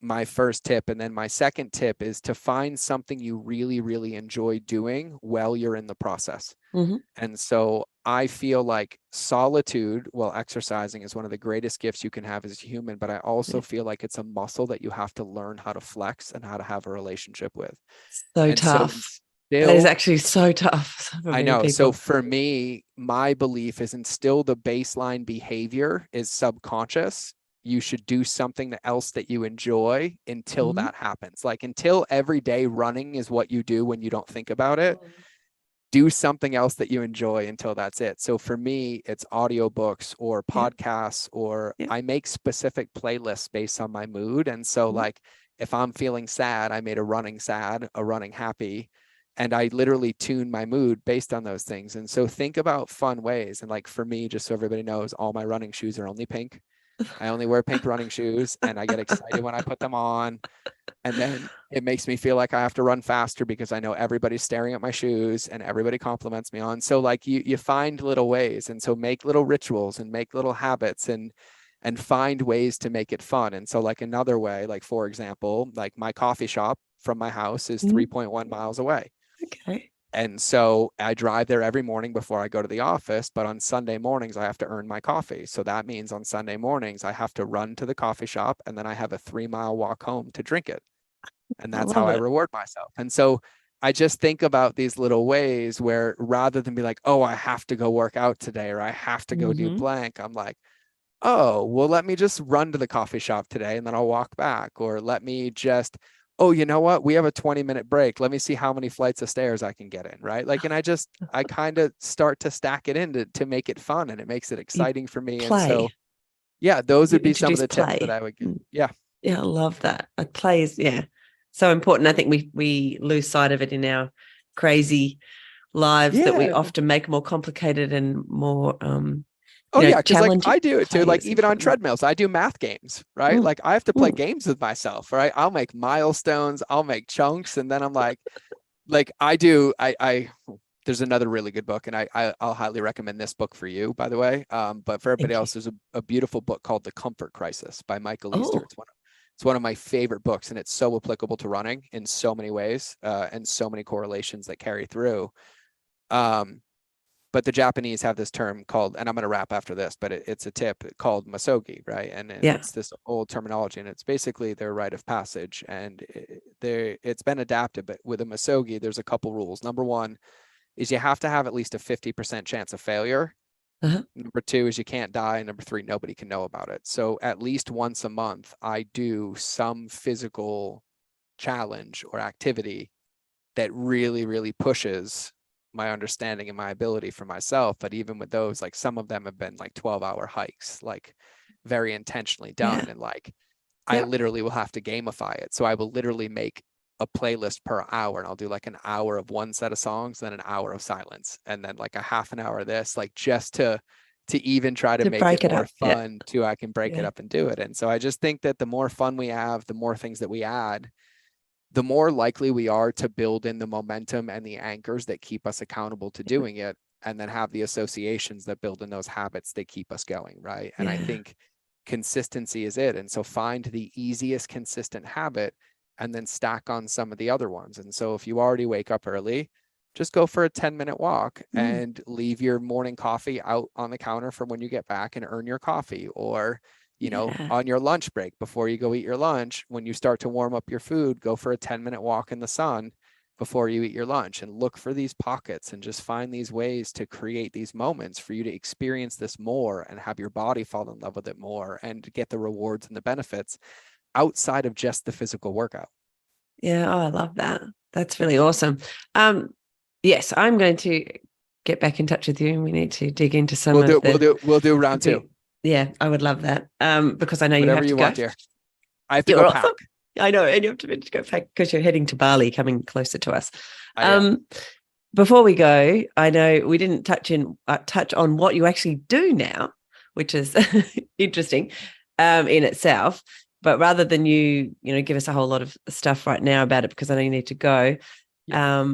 my first tip. And then my second tip is to find something you really enjoy doing while you're in the process. And so I feel like solitude while exercising is one of the greatest gifts you can have as a human, but I also feel like it's a muscle that you have to learn how to flex and how to have a relationship with. So tough. That is actually so tough for many people. So for me, my belief is instill the baseline behavior is subconscious. You should do something else that you enjoy until that happens. Like until every day running is what you do when you don't think about it. Do something else that you enjoy until that's it. So for me, it's audiobooks or podcasts, or I make specific playlists based on my mood. And so like, if I'm feeling sad, I made a running sad, a running happy, and I literally tune my mood based on those things. And so think about fun ways. And like for me, just so everybody knows, all my running shoes are only pink. I only wear pink running shoes, and I get excited when I put them on. And then it makes me feel like I have to run faster because I know everybody's staring at my shoes and everybody compliments me on. So like you find little ways. And so make little rituals and make little habits and find ways to make it fun. And so like another way, like for example, like my coffee shop from my house is 3.1 miles away. Okay. And so I drive there every morning before I go to the office, but on Sunday mornings, I have to earn my coffee. So that means on Sunday mornings, I have to run to the coffee shop, and then I have a 3-mile walk home to drink it. And I that's how love I it. reward myself. And so I just think about these little ways where rather than be like, oh, I have to go work out today, or I have to go do blank, I'm like, oh, well, let me just run to the coffee shop today and then I'll walk back. Or let me just, oh, you know what? We have a 20-minute break. Let me see how many flights of stairs I can get in. Right. Like, and I kind of start to stack it in to make it fun, and it makes it You exciting for me. And so, play. yeah, those You would be some of introduce the tips that play. I would give. Yeah. Yeah, I love that. Play is, so important. I think we lose sight of it in our crazy lives that we Yeah. often make more complicated and more Oh yeah, because like challenging. I do it too. Play Like is even on important. treadmills, I do math games, right? Like I have to play games with myself, right? I'll make milestones, I'll make chunks, and then I'm like I do. I there's another really good book, and I'll highly recommend this book for you, by the way. But for everybody Thank you. else, there's a beautiful book called The Comfort Crisis by Michael Easter. Oh, It's one of my favorite books, and it's so applicable to running in so many ways, and so many correlations that carry through. But the Japanese have this term called, and I'm going to wrap after this, but it's a tip called masogi, right? And yeah. it's this old terminology, and it's basically their rite of passage. And it's been adapted, but with a masogi, there's a couple rules. Number one is you have to have at least a 50% chance of failure. Uh-huh. Number two is you can't die. And number three, nobody can know about it. So at least once a month, I do some physical challenge or activity that really, really pushes my understanding and my ability for myself. But even with those, like some of them have been like 12-hour hikes, like very intentionally done. Yeah. And like, I literally will have to gamify it. So I will literally make a playlist per hour, and I'll do like an hour of one set of songs, then an hour of silence, and then like a half an hour of this, like just to even try to make break it it more up. fun too. I can break it up and do it. And so I just think that the more fun we have, the more things that we add, the more likely we are to build in the momentum and the anchors that keep us accountable to doing it, and then have the associations that build in those habits that keep us going, right? And I think consistency is it. And so find the easiest consistent habit and then stack on some of the other ones. And so if you already wake up early, just go for a 10-minute walk and leave your morning coffee out on the counter from when you get back and earn your coffee. Or on your lunch break, before you go eat your lunch, when you start to warm up your food, go for a 10-minute walk in the sun before you eat your lunch, and look for these pockets and just find these ways to create these moments for you to experience this more and have your body fall in love with it more and get the rewards and the benefits outside of just the physical workout. Yeah. Oh, I love that. That's really awesome. Yes, I'm going to get back in touch with you, and we need to dig into some We'll do round two. Yeah, I would love that. Because I know Whatever you have to go. Want, dear. I have to go pack. I know, and you have to go pack because you're heading to Bali, coming closer to us. Before we go, I know we didn't touch on what you actually do now, which is interesting in itself. But rather than you give us a whole lot of stuff right now about it, because I know you need to go. Yeah.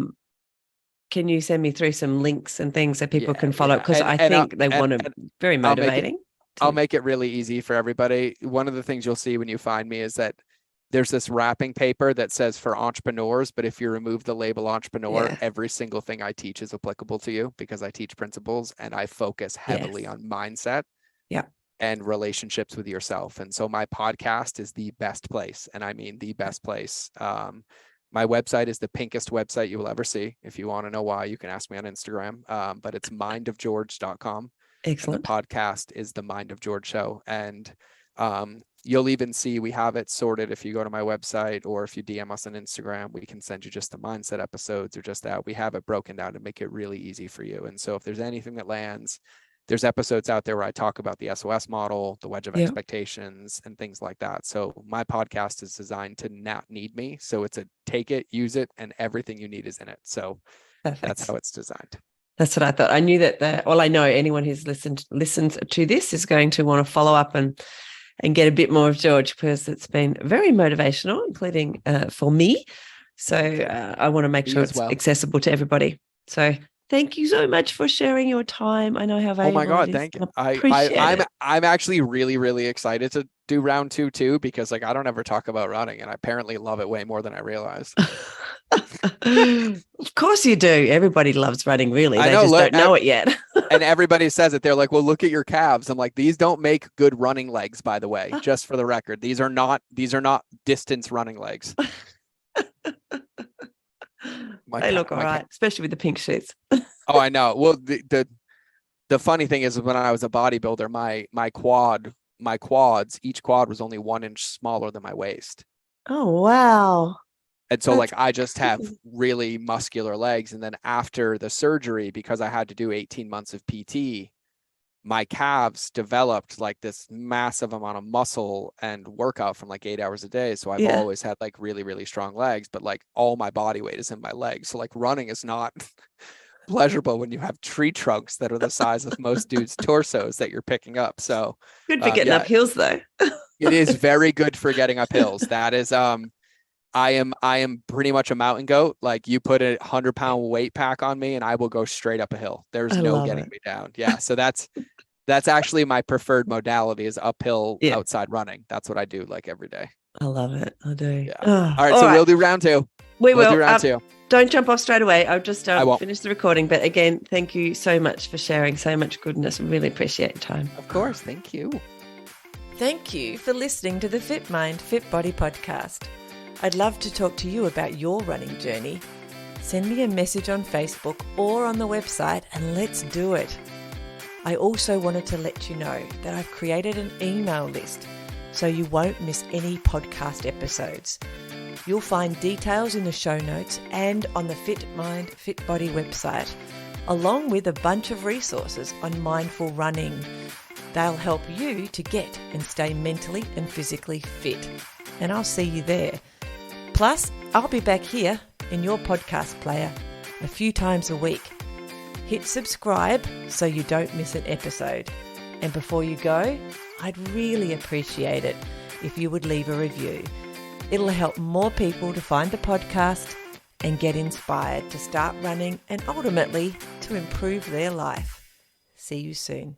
Can you send me through some links and things that people can follow? Because I think they want to. Very motivating. I'll make it really easy for everybody. One of the things you'll see when you find me is that there's this wrapping paper that says for entrepreneurs, but if you remove the label entrepreneur, every single thing I teach is applicable to you, because I teach principles and I focus heavily on mindset and relationships with yourself. And so my podcast is the best place. And I mean the best place. My website is the pinkest website you will ever see. If you want to know why, you can ask me on Instagram, but it's mindofgeorge.com. Excellent. And the podcast is The Mind of George Show. And you'll even see we have it sorted. If you go to my website or if you DM us on Instagram, we can send you just the mindset episodes or just that. We have it broken down to make it really easy for you. And so if there's anything that lands, there's episodes out there where I talk about the SOS model, the wedge of expectations, and things like that. So my podcast is designed to not need me. So it's a take it, use it, and everything you need is in it. So that's how it's designed. That's what I thought. I knew that I know anyone who's listens to this is going to want to follow up and and get a bit more of George, because it's been very motivational, including for me. So I want to make sure it's accessible to everybody. So thank you so much for sharing your time. I know how valuable Oh my God, it is. thank you. I appreciate it. I'm actually really, really excited to do round two too, because like I don't ever talk about running, and I apparently love it way more than I realized. Of course you do. Everybody loves running, really. They just don't know it yet. And everybody says it. They're like, well, look at your calves. I'm like, these don't make good running legs, by the way, just for the record. These are not distance running legs. They look all right, especially with the pink shoes. Oh, I know. Well, the funny thing is, when I was a bodybuilder, my quads, each quad was only 1 inch smaller than my waist. Oh, wow. And so like I just have really muscular legs. And then after the surgery, because I had to do 18 months of PT, my calves developed like this massive amount of muscle and workout from like 8 hours a day. So I've always had like really, really strong legs, but like all my body weight is in my legs. So like running is not pleasurable when you have tree trunks that are the size of most dudes' torsos that you're picking up. So good for getting up hills though. It is very good for getting up hills. That is, I am pretty much a mountain goat. Like you put a 100-pound weight pack on me and I will go straight up a hill. There's no getting me down. Yeah. So that's actually my preferred modality, is uphill outside running. That's what I do like every day. I love it. I do. Yeah. All right. So we'll do round two. We'll do round two. Don't jump off straight away. I'll just finish the recording. But again, thank you so much for sharing so much goodness. Really appreciate your time. Of course. Thank you. Thank you for listening to the FitMIND FitBODY podcast. I'd love to talk to you about your running journey. Send me a message on Facebook or on the website and let's do it. I also wanted to let you know that I've created an email list so you won't miss any podcast episodes. You'll find details in the show notes and on the FitMIND FitBODY website, along with a bunch of resources on mindful running. They'll help you to get and stay mentally and physically fit. And I'll see you there. Plus, I'll be back here in your podcast player a few times a week. Hit subscribe so you don't miss an episode. And before you go, I'd really appreciate it if you would leave a review. It'll help more people to find the podcast and get inspired to start running and ultimately to improve their life. See you soon.